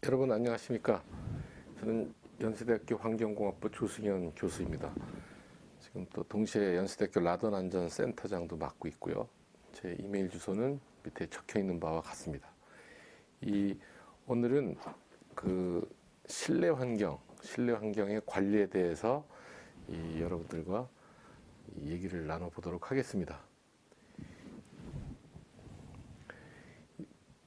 여러분 안녕하십니까? 저는 연세대학교 환경공학부 조승현 교수입니다. 지금 또 동시에 연세대학교 라돈안전센터장도 맡고 있고요. 제 이메일 주소는 밑에 적혀 있는 바와 같습니다. 오늘은 그 실내 환경의 관리에 대해서 여러분들과 얘기를 나눠보도록 하겠습니다.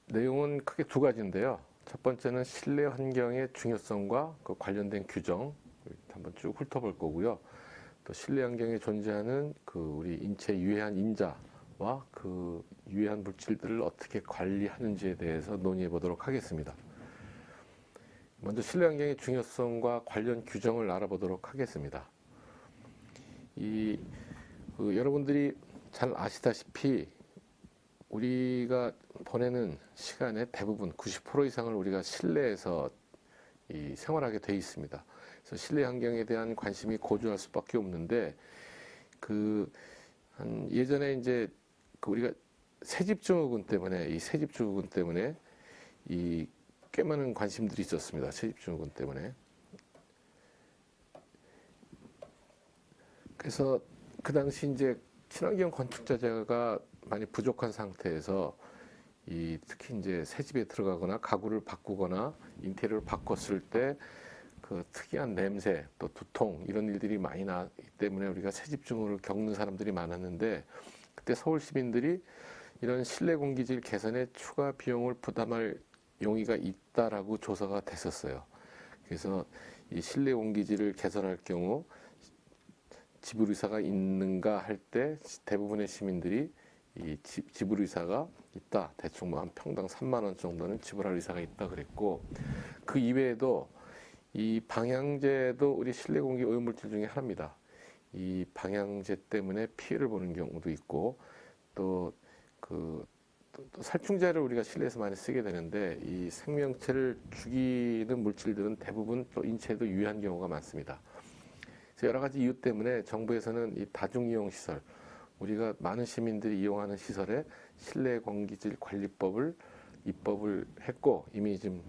내용은 크게 두 가지인데요. 첫 번째는 실내 환경의 중요성과 그 관련된 규정 한번 쭉 훑어볼 거고요. 또 실내 환경에 존재하는 그 우리 인체에 유해한 인자와 그 유해한 물질들을 어떻게 관리하는지에 대해서 논의해 보도록 하겠습니다. 먼저 실내 환경의 중요성과 관련 규정을 알아보도록 하겠습니다. 여러분들이 잘 아시다시피 우리가 보내는 시간의 대부분 90% 이상을 우리가 실내에서 생활하게 돼 있습니다. 그래서 실내 환경에 대한 관심이 고조할 수밖에 없는데 예전에 이제 우리가 새집증후군 때문에 꽤 많은 관심들이 있었습니다. 새집증후군 때문에. 그래서 그 당시 이제 친환경 건축 자재가 많이 부족한 상태에서 특히 이제 새 집에 들어가거나 가구를 바꾸거나 인테리어를 바꿨을 때 그 특이한 냄새 또 두통 이런 일들이 많이 나기 때문에 우리가 새집증후를 겪는 사람들이 많았는데, 그때 서울 시민들이 이런 실내 공기질 개선에 추가 비용을 부담할 용의가 있다라고 조사가 됐었어요. 그래서 이 실내 공기질을 개선할 경우 지불의사가 있는가 할 때 대부분의 시민들이 지불의사가 있다. 대충 뭐 한 평당 3만 원 정도는 지불할 의사가 있다 그랬고, 그 이외에도 이 방향제도 우리 실내 공기 오염물질 중에 하나입니다. 이 방향제 때문에 피해를 보는 경우도 있고, 또 살충제를 우리가 실내에서 많이 쓰게 되는데, 이 생명체를 죽이는 물질들은 대부분 또 인체에도 유해한 경우가 많습니다. 그래서 여러 가지 이유 때문에 정부에서는 이 다중이용시설, 우리가 많은 시민들이 이용하는 시설에 실내 공기질 관리법을 입법을 했고 이미 지금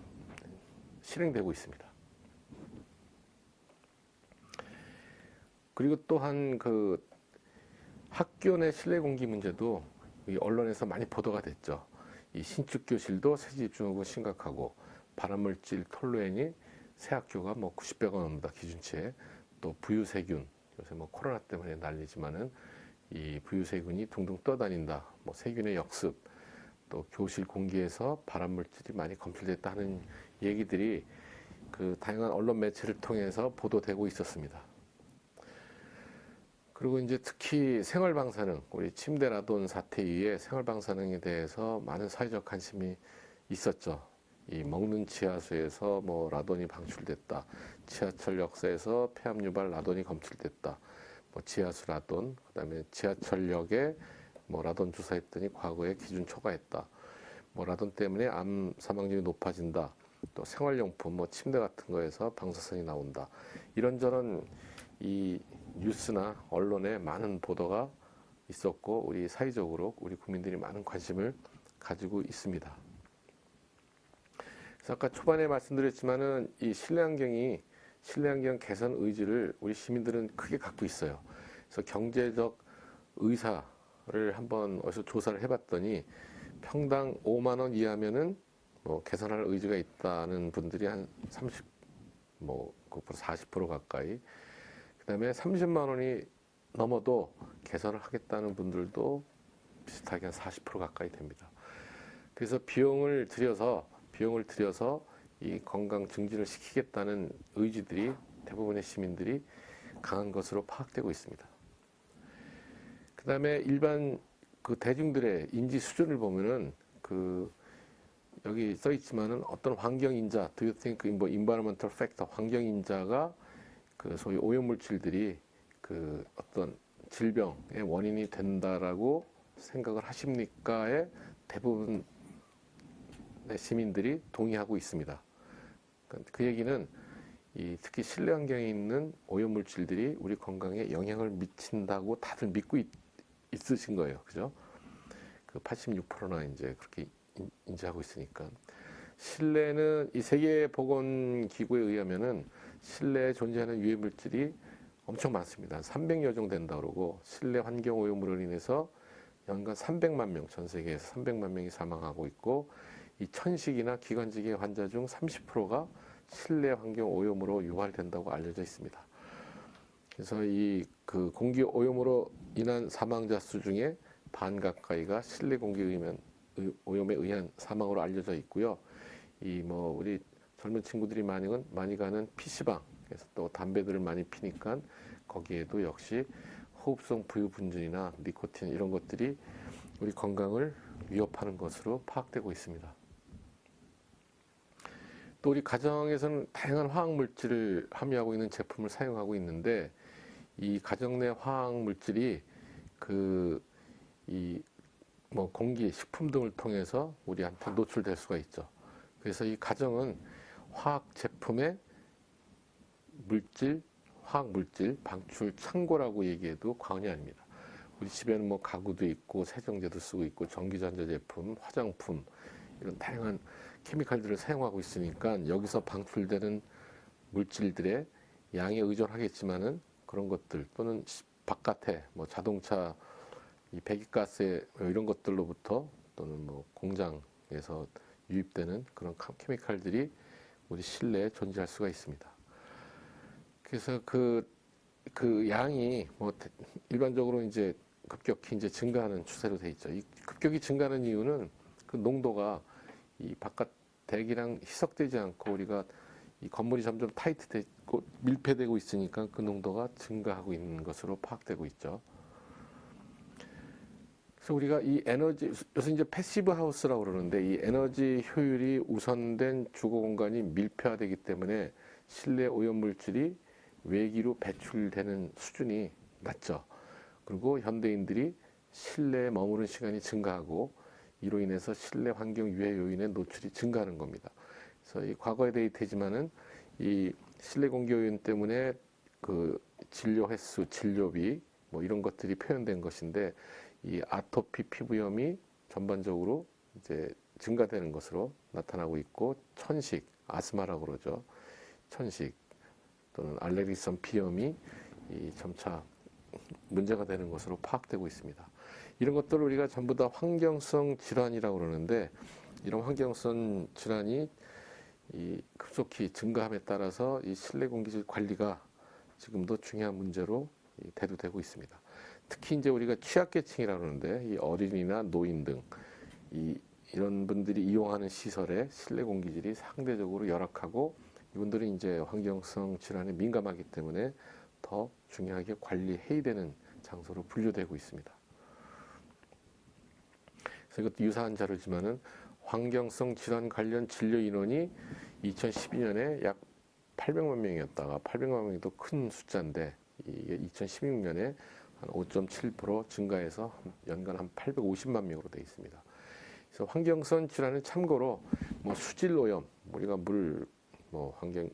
실행되고 있습니다. 그리고 또한 그 학교 내 실내 공기 문제도 언론에서 많이 보도가 됐죠. 이 신축 교실도 새집중후군 심각하고, 발암물질 톨루엔이 새 학교가 뭐 90배가 넘는다 기준치에, 또 부유세균, 요새 뭐 코로나 때문에 난리지만은 이 부유세균이 둥둥 떠다닌다, 뭐 세균의 역습, 또 교실 공기에서 발암물질이 많이 검출됐다 하는 얘기들이 그 다양한 언론 매체를 통해서 보도되고 있었습니다. 그리고 이제 특히 생활방사능, 우리 침대 라돈 사태 이후에 생활방사능에 대해서 많은 사회적 관심이 있었죠. 이 먹는 지하수에서 뭐 라돈이 방출됐다, 지하철 역사에서 폐암 유발 라돈이 검출됐다, 뭐 지하수 라돈, 그다음에 지하철역에 뭐 라돈 주사했더니 과거에 기준 초과했다, 뭐 라돈 때문에 암 사망률이 높아진다, 또 생활용품 뭐 침대 같은 거에서 방사선이 나온다, 이런저런 이 뉴스나 언론에 많은 보도가 있었고, 우리 사회적으로 우리 국민들이 많은 관심을 가지고 있습니다. 그래서 아까 초반에 말씀드렸지만은 이 실내 환경 개선 의지를 우리 시민들은 크게 갖고 있어요. 그래서 경제적 의사를 한번 어디서 조사를 해봤더니 평당 5만 원 이하면은 뭐 개선할 의지가 있다는 분들이 한 40% 가까이, 그다음에 30만 원이 넘어도 개선을 하겠다는 분들도 비슷하게 한 40% 가까이 됩니다. 그래서 비용을 들여서 이 건강 증진을 시키겠다는 의지들이 대부분의 시민들이 강한 것으로 파악되고 있습니다. 그 다음에 일반 그 대중들의 인지 수준을 보면은 여기 써 있지만은 어떤 환경 인자, do you think environmental factor, 환경 인자가 그 소위 오염물질들이 그 어떤 질병의 원인이 된다라고 생각을 하십니까에 대부분의 시민들이 동의하고 있습니다. 그 얘기는 특히 실내 환경에 있는 오염물질들이 우리 건강에 영향을 미친다고 다들 믿고 있으신 거예요. 그죠? 그 86%나 이제 그렇게 인지하고 있으니까. 실내는 이 세계보건기구에 의하면은 실내에 존재하는 유해 물질이 엄청 많습니다. 300여 종 된다 그러고 실내 환경 오염으로 인해서 연간 300만 명, 전 세계에서 300만 명이 사망하고 있고 이 천식이나 기관지계 환자 중 30%가 실내 환경 오염으로 유발된다고 알려져 있습니다. 그래서 이 그 공기 오염으로 인한 사망자 수 중에 반 가까이가 실내 공기 오염에 의한 사망으로 알려져 있고요. 이 뭐 우리 젊은 친구들이 많이 가는 PC방에서 또 담배들을 많이 피니까 거기에도 역시 호흡성 부유분진이나 니코틴 이런 것들이 우리 건강을 위협하는 것으로 파악되고 있습니다. 또 우리 가정에서는 다양한 화학 물질을 함유하고 있는 제품을 사용하고 있는데 이 가정 내 화학 물질이 뭐 공기, 식품 등을 통해서 우리한테 노출될 수가 있죠. 그래서 이 가정은 화학 제품의 화학 물질 방출 창고라고 얘기해도 과언이 아닙니다. 우리 집에는 뭐 가구도 있고 세정제도 쓰고 있고 전기전자제품, 화장품 이런 다양한 케미칼들을 사용하고 있으니까 여기서 방출되는 물질들의 양에 의존하겠지만은 그런 것들 또는 바깥에 뭐 자동차 이 배기가스 이런 것들로부터 또는 뭐 공장에서 유입되는 그런 케미칼들이 우리 실내에 존재할 수가 있습니다. 그래서 그 양이 뭐 일반적으로 이제 급격히 이제 증가하는 추세로 돼 있죠. 이 급격히 증가하는 이유는 그 농도가 이 바깥 대기랑 희석되지 않고 우리가 이 건물이 점점 타이트되고 밀폐되고 있으니까 그 농도가 증가하고 있는 것으로 파악되고 있죠. 그래서 우리가 이 에너지, 요새 이제 패시브 하우스라고 그러는데 이 에너지 효율이 우선된 주거 공간이 밀폐화되기 때문에 실내 오염 물질이 외기로 배출되는 수준이 낮죠. 그리고 현대인들이 실내에 머무는 시간이 증가하고 이로 인해서 실내 환경 유해 요인의 노출이 증가하는 겁니다. 그래서 이 과거의 데이터지만은 이 실내 공기 오염 때문에 그 진료 횟수, 진료비 뭐 이런 것들이 표현된 것인데 이 아토피 피부염이 전반적으로 이제 증가되는 것으로 나타나고 있고 천식, 아스마라고 그러죠. 천식 또는 알레르기성 비염이 이 점차 문제가 되는 것으로 파악되고 있습니다. 이런 것들을 우리가 전부 다 환경성 질환이라고 그러는데 이런 환경성 질환이 이 급속히 증가함에 따라서 이 실내 공기질 관리가 지금도 중요한 문제로 대두되고 있습니다. 특히 이제 우리가 취약계층이라고 그러는데 이 어린이나 노인 등 이런 분들이 이용하는 시설의 실내 공기질이 상대적으로 열악하고 이분들은 이제 환경성 질환에 민감하기 때문에 더 중요하게 관리해야 되는 장소로 분류되고 있습니다. 그래서 이것도 유사한 자료지만은 환경성 질환 관련 진료 인원이 2012년에 약 800만 명이었다가 800만 명이 더 큰 숫자인데 이게 2016년에 한 5.7% 증가해서 연간 한 850만 명으로 되어 있습니다. 그래서 환경성 질환은 참고로 뭐 수질 오염, 우리가 물, 뭐 환경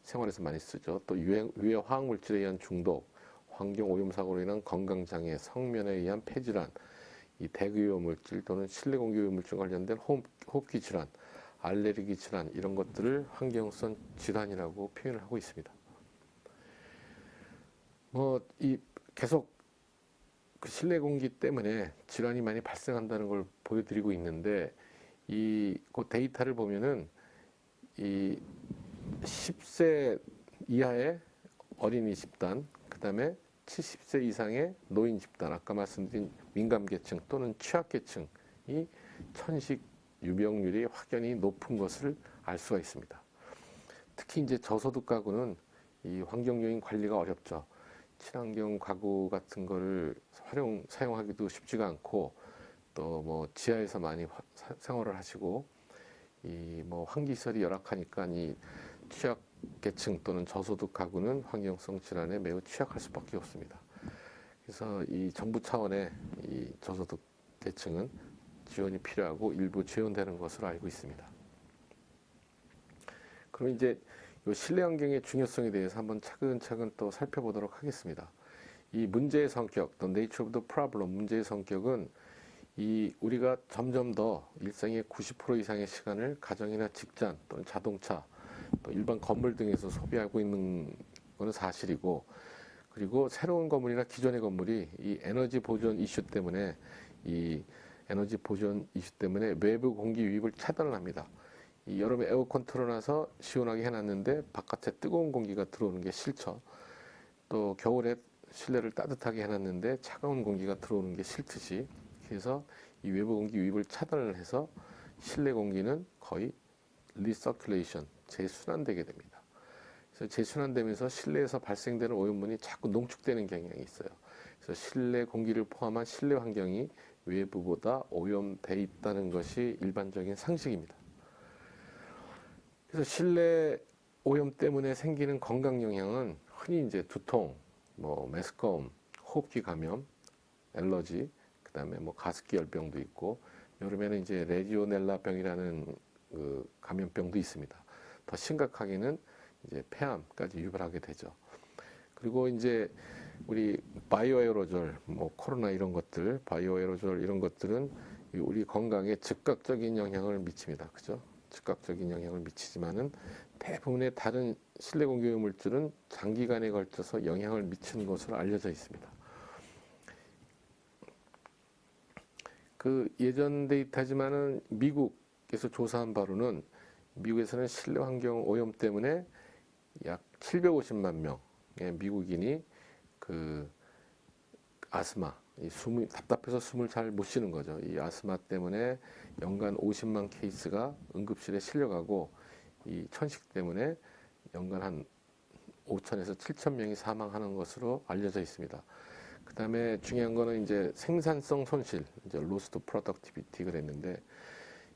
생활에서 많이 쓰죠. 또 유해 화학 물질에 의한 중독, 환경 오염 사고로 인한 건강 장애, 성면에 의한 폐질환, 이 대기오염 물질 또는 실내 공기 오염 물질 관련된 호흡기 질환, 알레르기 질환 이런 것들을 환경성 질환이라고 표현을 하고 있습니다. 뭐 이 계속 그 실내 공기 때문에 질환이 많이 발생한다는 걸 보여드리고 있는데 그 데이터를 보면은 이 10세 이하의 어린이 집단, 그 다음에 70세 이상의 노인 집단, 아까 말씀드린 민감계층 또는 취약계층이 천식 유병률이 확연히 높은 것을 알 수가 있습니다. 특히 이제 저소득 가구는 이 환경 요인 관리가 어렵죠. 친환경 가구 같은 거를 사용하기도 쉽지가 않고 또 뭐 지하에서 많이 생활을 하시고 이 뭐 환기시설이 열악하니까 이 취약계층 또는 저소득 가구는 환경성 질환에 매우 취약할 수밖에 없습니다. 그래서 이 정부 차원의 이 저소득 계층은 지원이 필요하고 일부 지원되는 것으로 알고 있습니다. 그럼 이제 이 실내 환경의 중요성에 대해서 한번 차근차근 또 살펴보도록 하겠습니다. 이 문제의 성격, The Nature of the Problem, 문제의 성격은 이 우리가 점점 더 일상의 90% 이상의 시간을 가정이나 직장 또는 자동차 또 일반 건물 등에서 소비하고 있는 것은 사실이고, 그리고 새로운 건물이나 기존의 건물이 이 에너지 보존 이슈 때문에 외부 공기 유입을 차단을 합니다. 이 여름에 에어컨 틀어놔서 시원하게 해놨는데 바깥에 뜨거운 공기가 들어오는 게 싫죠. 또 겨울에 실내를 따뜻하게 해놨는데 차가운 공기가 들어오는 게 싫듯이, 그래서 이 외부 공기 유입을 차단을 해서 실내 공기는 거의 리서큘레이션, 재순환되게 됩니다. 그래서 재순환되면서 실내에서 발생되는 오염물이 자꾸 농축되는 경향이 있어요. 그래서 실내 공기를 포함한 실내 환경이 외부보다 오염돼 있다는 것이 일반적인 상식입니다. 그래서 실내 오염 때문에 생기는 건강 영향은 흔히 이제 두통, 메스꺼움, 호흡기 감염, 알러지, 그다음에 가습기 열병도 있고, 여름에는 이제 레지오넬라 병이라는 그 감염병도 있습니다. 더 심각하게는 이제 폐암까지 유발하게 되죠. 그리고 이제 우리 바이오 에어로졸, 코로나 이런 것들, 바이오 에어로졸 이런 것들은 우리 건강에 즉각적인 영향을 미칩니다. 그죠? 즉각적인 영향을 미치지만은 대부분의 다른 실내 공기 물질은 장기간에 걸쳐서 영향을 미치는 것으로 알려져 있습니다. 그 예전 데이터지만은 미국에서 조사한 바로는 미국에서는 실내 환경 오염 때문에 약 750만 명의 미국인이 그 아스마, 숨이 답답해서 숨을 잘 못 쉬는 거죠. 이 아스마 때문에 연간 50만 케이스가 응급실에 실려가고, 이 천식 때문에 연간 한 5천에서 7천 명이 사망하는 것으로 알려져 있습니다. 그 다음에 중요한 거는 이제 생산성 손실, 이제 lost productivity 그랬는데,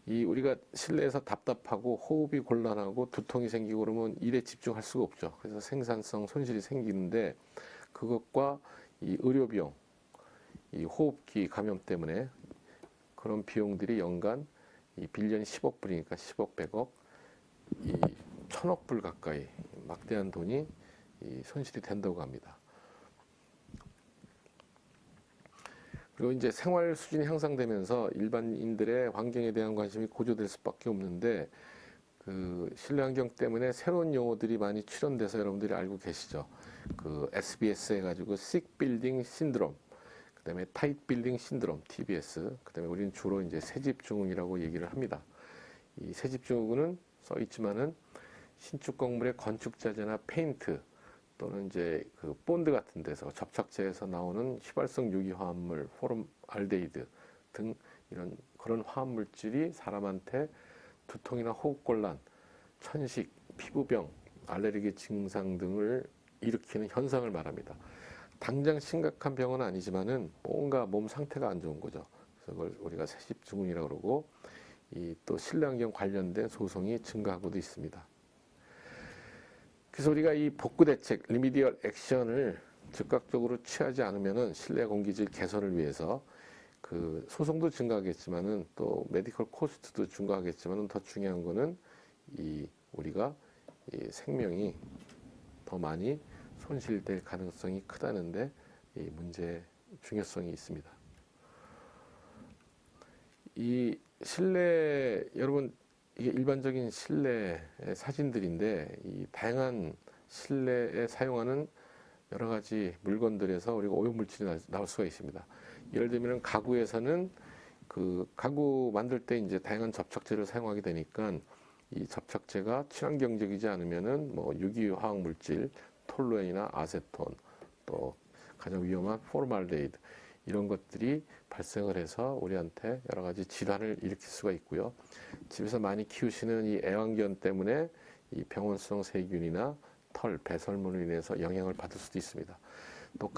이 우리가 실내에서 답답하고 호흡이 곤란하고 두통이 생기고 그러면 일에 집중할 수가 없죠. 그래서 생산성 손실이 생기는데, 그것과 이 의료 비용, 이 호흡기 감염 때문에 그런 비용들이 연간 이 빌리언이 10억 불이니까 10억 100억 이 1000억 불 가까이 막대한 돈이 이 손실이 된다고 합니다. 그리고 이제 생활 수준이 향상되면서 일반인들의 환경에 대한 관심이 고조될 수밖에 없는데, 그 실내 환경 때문에 새로운 용어들이 많이 출현돼서 여러분들이 알고 계시죠. 그 SBS 해가지고 Sick Building Syndrome, 그다음에 Tight Building Syndrome (TBS), 그다음에 우리는 주로 이제 새집 증후군이라고 얘기를 합니다. 이 새집 증후군은 써 있지만은 신축 건물의 건축 자재나 페인트 또는 이제 그 본드 같은 데서 접착제에서 나오는 휘발성 유기 화합물, 포름알데히드 등 이런 그런 화합 물질이 사람한테 두통이나 호흡곤란, 천식, 피부병, 알레르기 증상 등을 일으키는 현상을 말합니다. 당장 심각한 병은 아니지만은 뭔가 몸 상태가 안 좋은 거죠. 그래서 그걸 우리가 새집 증후군이라고 그러고, 이 또 실내 환경 관련된 소송이 증가하고도 있습니다. 그래서 우리가 이 복구 대책, 리미디얼 액션을 즉각적으로 취하지 않으면은 실내 공기질 개선을 위해서 그 소송도 증가하겠지만은 또 메디컬 코스트도 증가하겠지만은 더 중요한 거는 우리가 이 생명이 더 많이 손실될 가능성이 크다는데 이 문제의 중요성이 있습니다. 이 실내, 여러분 이게 일반적인 실내 사진들인데, 이 다양한 실내에 사용하는 여러 가지 물건들에서 우리가 오염물질이 나올 수가 있습니다. 예를 들면 가구에서는 그 가구 만들 때 이제 다양한 접착제를 사용하게 되니까 이 접착제가 친환경적이지 않으면은 유기화학 물질, 톨루엔이나 아세톤, 또 가장 위험한 포름알데히드 이런 것들이 발생을 해서 우리한테 여러 가지 질환을 일으킬 수가 있고요. 집에서 많이 키우시는 이 애완견 때문에 이 병원성 세균이나 털, 배설물로 인해서 영향을 받을 수도 있습니다. 또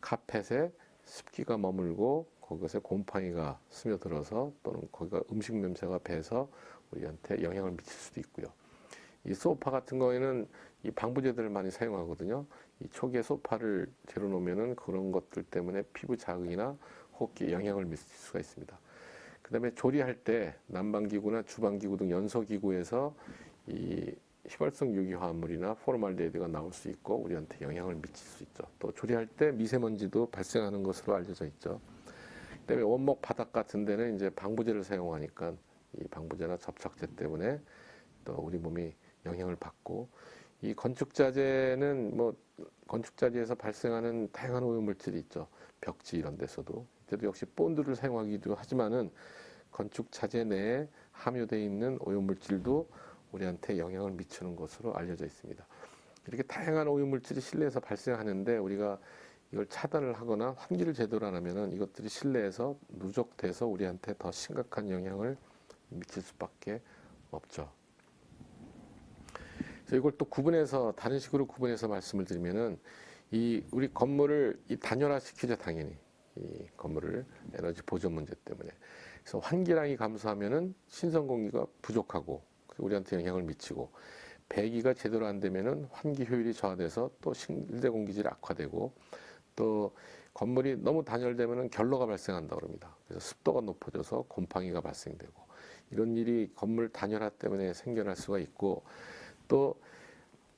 카펫에 습기가 머물고 그것에 곰팡이가 스며들어서 또는 거기가 음식 냄새가 배서 우리한테 영향을 미칠 수도 있고요. 이 소파 같은 경우에는 이 방부제들을 많이 사용하거든요. 이 초기에 소파를 재로 놓으면은 그런 것들 때문에 피부 자극이나 호흡기에 영향을 미칠 수가 있습니다. 그 다음에 조리할 때 난방기구나 주방기구 등 연소기구에서 이 휘발성 유기화합물이나 포름알데히드가 나올 수 있고 우리한테 영향을 미칠 수 있죠. 또 조리할 때 미세먼지도 발생하는 것으로 알려져 있죠. 그다음에 원목 바닥 같은 데는 이제 방부제를 사용하니까 이 방부제나 접착제 때문에 또 우리 몸이 영향을 받고, 이 건축자재는 뭐 건축자재에서 발생하는 다양한 오염물질이 있죠. 벽지 이런 데서도. 이때도 역시 본드를 사용하기도 하지만은 건축자재 내에 함유되어 있는 오염물질도 우리한테 영향을 미치는 것으로 알려져 있습니다. 이렇게 다양한 오염물질이 실내에서 발생하는데 우리가 이걸 차단을 하거나 환기를 제대로 안 하면은 이것들이 실내에서 누적돼서 우리한테 더 심각한 영향을 미칠 수밖에 없죠. 그래서 이걸 또 구분해서 다른 식으로 구분해서 말씀을 드리면은 이 우리 건물을 이 단열화시키죠, 당연히. 이 건물을 에너지 보존 문제 때문에. 그래서 환기량이 감소하면은 신선 공기가 부족하고 우리한테 영향을 미치고, 배기가 제대로 안 되면은 환기 효율이 저하돼서 또 실내 공기질이 악화되고, 또 건물이 너무 단열되면은 결로가 발생한다고 합니다. 그래서 습도가 높아져서 곰팡이가 발생되고, 이런 일이 건물 단열화 때문에 생겨날 수가 있고, 또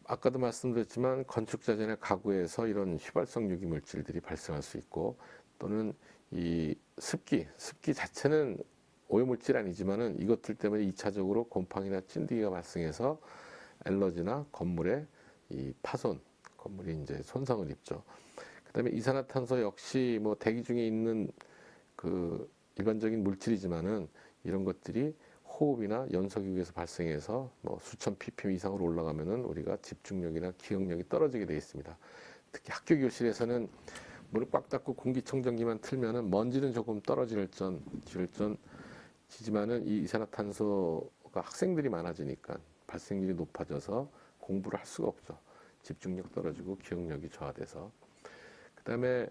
아까도 말씀드렸지만 건축자재나 가구에서 이런 휘발성 유기물질들이 발생할 수 있고, 또는 이 습기 자체는 오염물질 아니지만은 이것들 때문에 2차적으로 곰팡이나 찐득이가 발생해서 알러지나 건물의 이 파손, 건물이 이제 손상을 입죠. 그다음에 이산화탄소 역시 뭐 대기 중에 있는 그 일반적인 물질이지만은 이런 것들이 호흡이나 연소기구에서 발생해서 뭐 수천 ppm 이상으로 올라가면은 우리가 집중력이나 기억력이 떨어지게 되어 있습니다. 특히 학교 교실에서는 문을 꽉 닫고 공기청정기만 틀면은 먼지는 조금 지지만은 이 이산화탄소가 학생들이 많아지니까 발생률이 높아져서 공부를 할 수가 없죠. 집중력 떨어지고 기억력이 저하돼서. 그다음에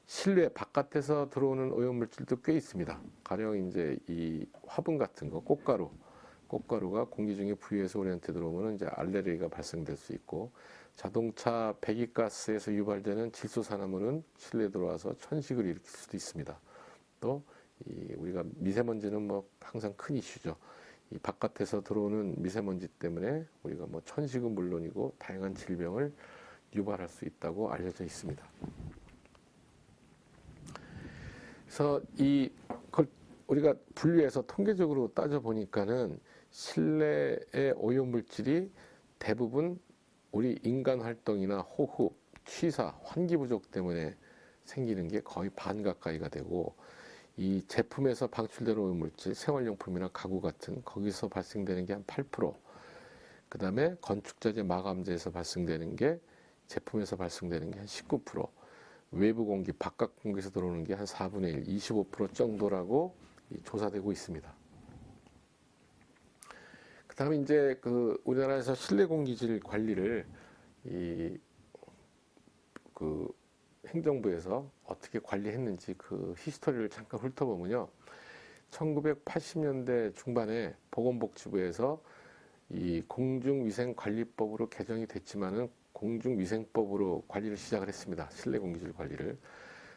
실내 바깥에서 들어오는 오염물질도 꽤 있습니다. 가령 이제 이 화분 같은 거, 꽃가루가 공기 중에 부유해서 우리한테 들어오면 이제 알레르기가 발생될 수 있고, 자동차 배기가스에서 유발되는 질소산화물은 실내에 들어와서 천식을 일으킬 수도 있습니다. 또 우리가 미세먼지는 뭐 항상 큰 이슈죠. 이 바깥에서 들어오는 미세먼지 때문에 우리가 뭐 천식은 물론이고 다양한 질병을 유발할 수 있다고 알려져 있습니다. 그래서 이걸 우리가 분류해서 통계적으로 따져 보니까는 실내의 오염물질이 대부분 우리 인간 활동이나 호흡, 취사, 환기 부족 때문에 생기는 게 거의 반 가까이가 되고, 이 제품에서 방출되는 오염물질, 생활용품이나 가구 같은 거기서 발생되는 게 한 8%, 그 다음에 건축자재 마감재에서 발생되는 게 제품에서 발생되는 게 한 19%, 외부 공기, 바깥 공기에서 들어오는 게 한 4분의 1, 25% 정도라고 조사되고 있습니다. 그 다음에 이제 그 우리나라에서 실내 공기질 관리를 그 행정부에서 어떻게 관리했는지 그 히스토리를 잠깐 훑어보면요. 1980년대 중반에 보건복지부에서 이 공중위생관리법으로 개정이 됐지만은 공중위생법으로 관리를 시작을 했습니다. 실내 공기질 관리를.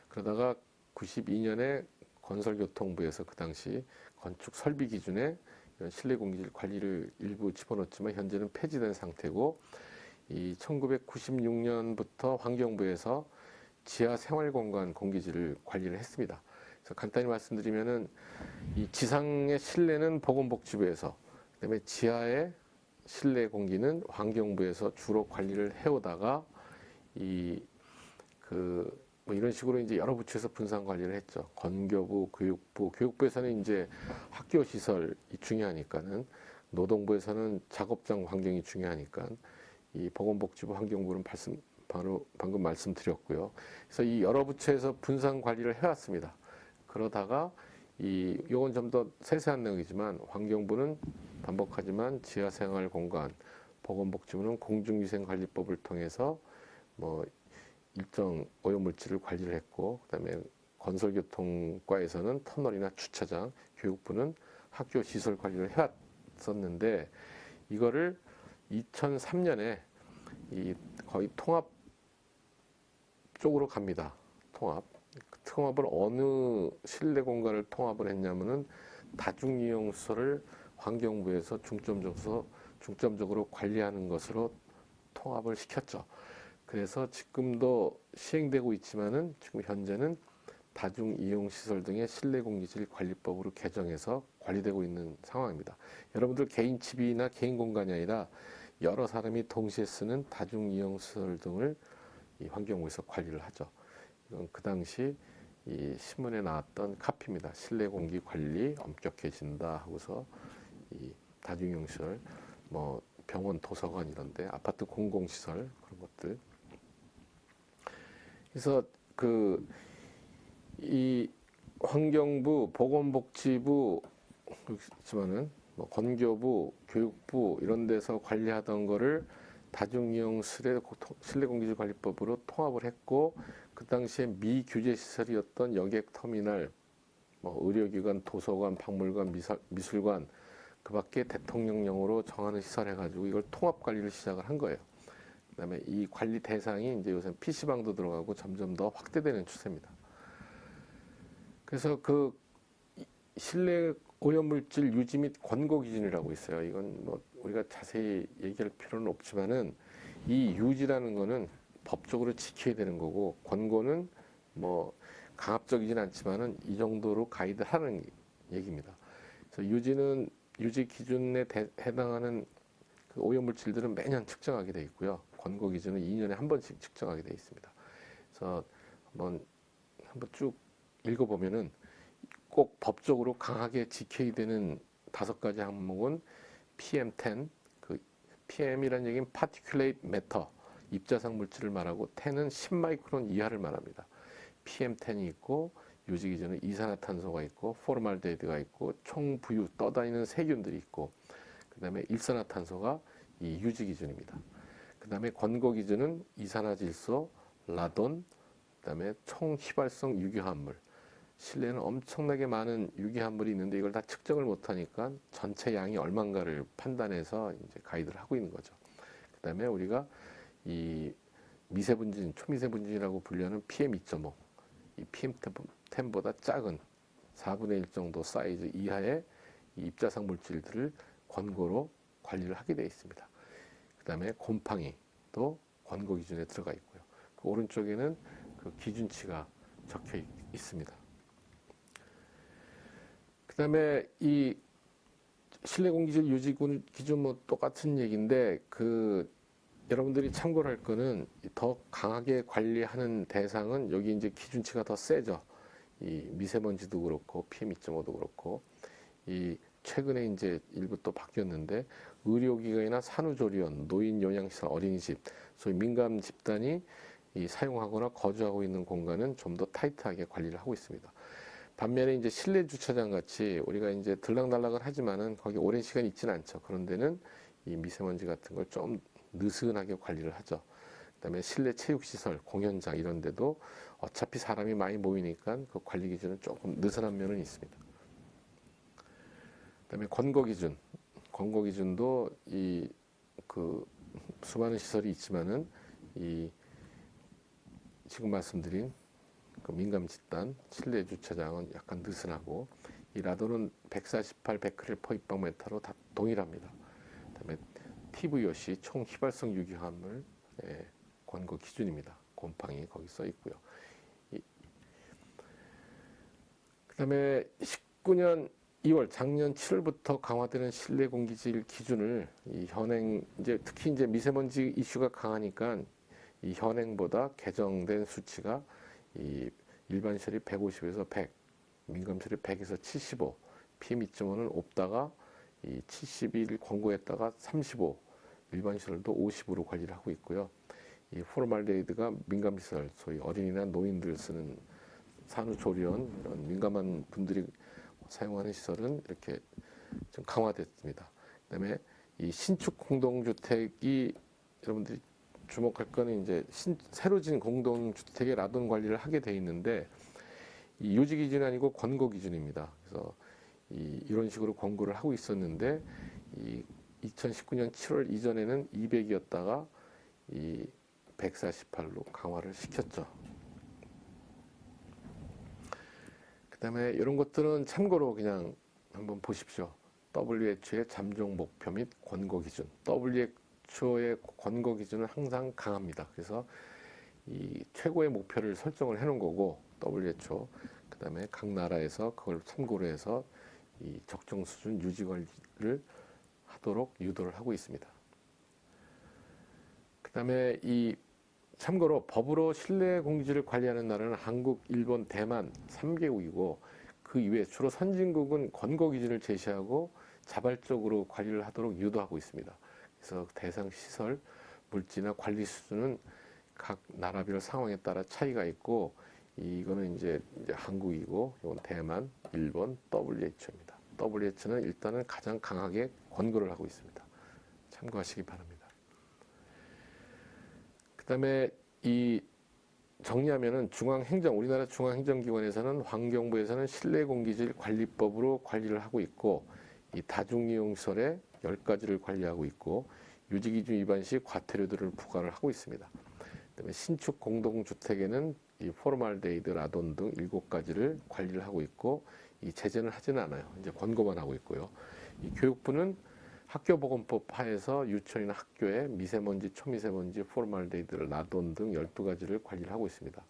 그러다가 92년에 건설교통부에서 그 당시 건축 설비 기준에 이런 실내 공기질 관리를 일부 집어넣었지만 현재는 폐지된 상태고, 이 1996년부터 환경부에서 지하 생활공간 공기질을 관리를 했습니다. 그래서 간단히 말씀드리면은 이 지상의 실내는 보건복지부에서, 그다음에 지하의 실내 공기는 환경부에서 주로 관리를 해오다가 뭐 이런 식으로 이제 여러 부처에서 분산 관리를 했죠. 건교부, 교육부에서는 이제 학교 시설이 중요하니까는, 노동부에서는 작업장 환경이 중요하니까 이 보건복지부, 환경부는 바로 방금 말씀드렸고요. 그래서 이 여러 부처에서 분산 관리를 해왔습니다. 그러다가 이건 좀 더 세세한 내용이지만 환경부는 반복하지만 지하생활공간, 보건복지부는 공중위생관리법을 통해서 뭐 일정 오염물질을 관리를 했고, 그다음에 건설교통과에서는 터널이나 주차장, 교육부는 학교 시설 관리를 해왔었는데, 이거를 2003년에 거의 통합 쪽으로 갑니다. 통합을 어느 실내 공간을 통합을 했냐면은 다중이용시설을 환경부에서 중점적으로 관리하는 것으로 통합을 시켰죠. 그래서 지금도 시행되고 있지만은 지금 현재는 다중이용시설 등의 실내공기질 관리법으로 개정해서 관리되고 있는 상황입니다. 여러분들 개인 집이나 개인 공간이 아니라 여러 사람이 동시에 쓰는 다중이용시설 등을 이 환경부에서 관리를 하죠. 이건 그 당시 이 신문에 나왔던 카피입니다. 실내 공기 관리 엄격해진다 하고서 이 다중이용시설, 뭐 병원, 도서관 이런데 아파트 공공시설 그런 것들. 그래서 이 환경부, 보건복지부 그렇지만은 뭐 건교부, 교육부 이런 데서 관리하던 거를 다중이용 실내공기질 관리법으로 통합을 했고 그 당시에 미규제 시설이었던 여객터미널, 뭐 의료기관, 도서관, 박물관, 미술관 그밖에 대통령령으로 정하는 시설 해가지고 이걸 통합 관리를 시작을 한 거예요. 그다음에 이 관리 대상이 이제 요새 PC방도 들어가고 점점 더 확대되는 추세입니다. 그래서 그 실내 오염물질 유지 및 권고 기준이라고 있어요. 이건 뭐 우리가 자세히 얘기할 필요는 없지만은 이 유지라는 거는 법적으로 지켜야 되는 거고 권고는 뭐 강압적이진 않지만은 이 정도로 가이드하는 얘기입니다. 그래서 유지 기준에 해당하는 그 오염물질들은 매년 측정하게 돼 있고요. 권고 기준은 2년에 한 번씩 측정하게 돼 있습니다. 그래서 한번 쭉 읽어보면은 꼭 법적으로 강하게 지켜야 되는 5가지 항목은 PM10, 그 PM이라는 얘기는 Particulate Matter, 입자상 물질을 말하고 10은 10마이크론 이하를 말합니다. PM10이 있고 유지 기준은 이산화탄소가 있고 포르말데히드가 있고 총부유 떠다니는 세균들이 있고 그다음에 일산화탄소가 이 유지 기준입니다. 그다음에 권고 기준은 이산화질소, 라돈, 그다음에 총휘발성 유기화합물. 실내에는 엄청나게 많은 유기화합물이 있는데 이걸 다 측정을 못하니까 전체 양이 얼마인가를 판단해서 이제 가이드를 하고 있는 거죠. 그다음에 우리가 이 미세분진, 초미세분진이라고 분류하는 PM2.5, 이 PM10보다 작은 4분의 1 정도 사이즈 이하의 이 입자상 물질들을 권고로 관리를 하게 되어 있습니다. 그다음에 곰팡이도 권고 기준에 들어가 있고요. 그 오른쪽에는 그 기준치가 적혀 있습니다. 그다음에 이 실내 공기질 유지 기준 뭐 똑같은 얘기인데 그 여러분들이 참고를 할 거는 더 강하게 관리하는 대상은 여기 이제 기준치가 더 세죠. 이 미세먼지도 그렇고 PM2.5도 그렇고 이 최근에 이제 일부 또 바뀌었는데 의료기관이나 산후조리원, 노인 요양시설, 어린이집, 소위 민감 집단이 이 사용하거나 거주하고 있는 공간은 좀 더 타이트하게 관리를 하고 있습니다. 반면에 이제 실내 주차장 같이 우리가 이제 들락날락은 하지만은 거기 오랜 시간 있지는 않죠. 그런 데는 이 미세먼지 같은 걸 좀 느슨하게 관리를 하죠. 그다음에 실내 체육시설, 공연장 이런 데도 어차피 사람이 많이 모이니까 그 관리 기준은 조금 느슨한 면은 있습니다. 그다음에 권고 기준도 이 그 수많은 시설이 있지만은 이 지금 말씀드린 그 민감 집단 실내 주차장은 약간 느슨하고 이 라돈은 148 베크렐 퍼 입방미터로 다 동일합니다. 그다음에 TVOC 총 휘발성 유기화합물 권고 기준입니다. 곰팡이 거기 써 있고요. 그다음에 19년 2월 작년 7월부터 강화되는 실내 공기질 기준을 이 현행 이제 특히 이제 미세먼지 이슈가 강하니까 이 현행보다 개정된 수치가 이 일반 시설이 150에서 100, 민감 시설이 100에서 75, PM2.5는 없다가 이 71 권고했다가 35, 일반 시설도 50으로 관리를 하고 있고요. 이 포르말데히드가 민감 시설, 소위 어린이나 노인들 쓰는 산후조리원 이런 민감한 분들이 사용하는 시설은 이렇게 좀 강화됐습니다. 그다음에 이 신축 공동주택이 여러분들이 주목할 거는 이제 새로 진 공동주택의 라돈 관리를 하게 돼 있는데 이 유지 기준이 아니고 권고 기준입니다. 그래서 이런 식으로 권고를 하고 있었는데 이 2019년 7월 이전에는 200이었다가 이 148로 강화를 시켰죠. 그다음에 이런 것들은 참고로 그냥 한번 보십시오. WHO의 잠정 목표 및 권고 기준. WHO의 권고 기준은 항상 강합니다. 그래서 이 최고의 목표를 설정을 해놓은 거고 WHO, 그다음에 각 나라에서 그걸 참고로 해서 이 적정 수준 유지 관리를 하도록 유도를 하고 있습니다. 그다음에 이 참고로 법으로 실내 공기질을 관리하는 나라는 한국, 일본, 대만 3개국이고 그 이외에 주로 선진국은 권고 기준을 제시하고 자발적으로 관리를 하도록 유도하고 있습니다. 그래서 대상 시설, 물질이나 관리 수준은 각 나라별 상황에 따라 차이가 있고 이거는 이제 한국이고 이건 대만, 일본, WHO입니다. WHO는 일단은 가장 강하게 권고를 하고 있습니다. 참고하시기 바랍니다. 그다음에 이 정리하면은 우리나라 중앙행정기관에서는 환경부에서는 실내공기질 관리법으로 관리를 하고 있고 이 다중이용시설의 10가지를 관리하고 있고 유지기준 위반 시 과태료들을 부과를 하고 있습니다. 그다음에 신축 공동주택에는 이 포르말데히드, 라돈 등 7가지를 관리를 하고 있고 이 제재는 하지는 않아요. 이제 권고만 하고 있고요. 이 교육부는 학교보건법 하에서 유치원이나 학교에 미세먼지, 초미세먼지, 포르말데히드, 라돈 등 12가지를 관리를 하고 있습니다.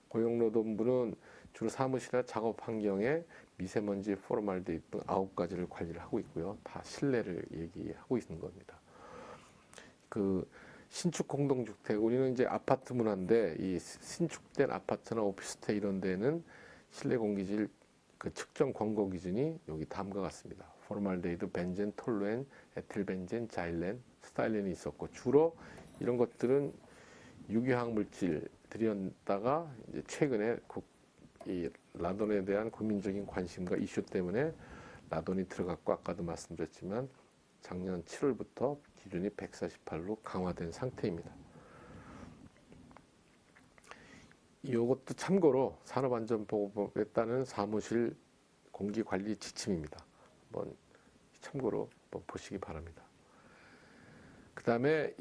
고용노동부는 주로 사무실이나 작업 환경에 미세먼지, 포르말데히드 등 9가지를 관리를 하고 있고요. 다 실내를 얘기하고 있는 겁니다. 그 신축 공동주택, 우리는 이제 아파트 문화인데 이 신축된 아파트나 오피스텔 이런 데는 실내 공기질 그 측정 권고 기준이 여기 다음과 같습니다. 포르말데히드, 벤젠, 톨루엔, 에틸벤젠, 자일렌, 스타일렌이 있었고 주로 이런 것들은 유기화학 물질들이었다가 이제 최근에 이 라돈에 대한 국민적인 관심과 이슈 때문에 라돈이 들어갔고 아까도 말씀드렸지만 작년 7월부터 기준이 148로 강화된 상태입니다. 이것도 참고로 산업안전보건법에 따른 사무실 공기관리 지침입니다. 한번 참고로 한번 보시기 바랍니다. 그 다음에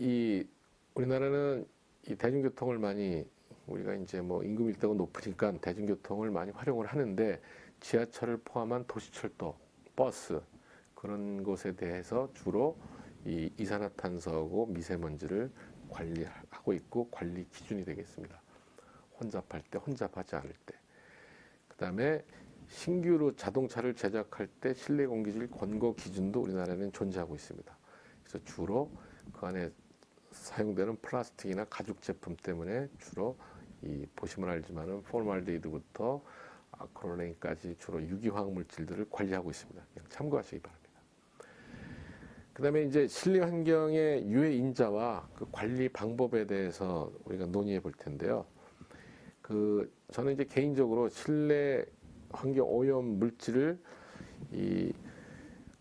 우리나라는 이 대중교통을 많이 우리가 이제 뭐 인구 밀도가 높으니까 대중교통을 많이 활용을 하는데 지하철을 포함한 도시철도, 버스 그런 것에 대해서 주로 이 이산화탄소하고 미세먼지를 관리하고 있고 관리 기준이 되겠습니다. 혼잡할 때, 혼잡하지 않을 때. 그 다음에 신규로 자동차를 제작할 때 실내 공기질 권고 기준도 우리나라에는 존재하고 있습니다. 그래서 주로 그 안에 사용되는 플라스틱이나 가죽 제품 때문에 주로 이 보시면 알지만은 포르말데히드부터 아크릴레인까지 주로 유기화학 물질들을 관리하고 있습니다. 그냥 참고하시기 바랍니다. 그 다음에 이제 실내 환경의 유해 인자와 그 관리 방법에 대해서 우리가 논의해 볼 텐데요. 저는 이제 개인적으로 실내 환경 오염 물질을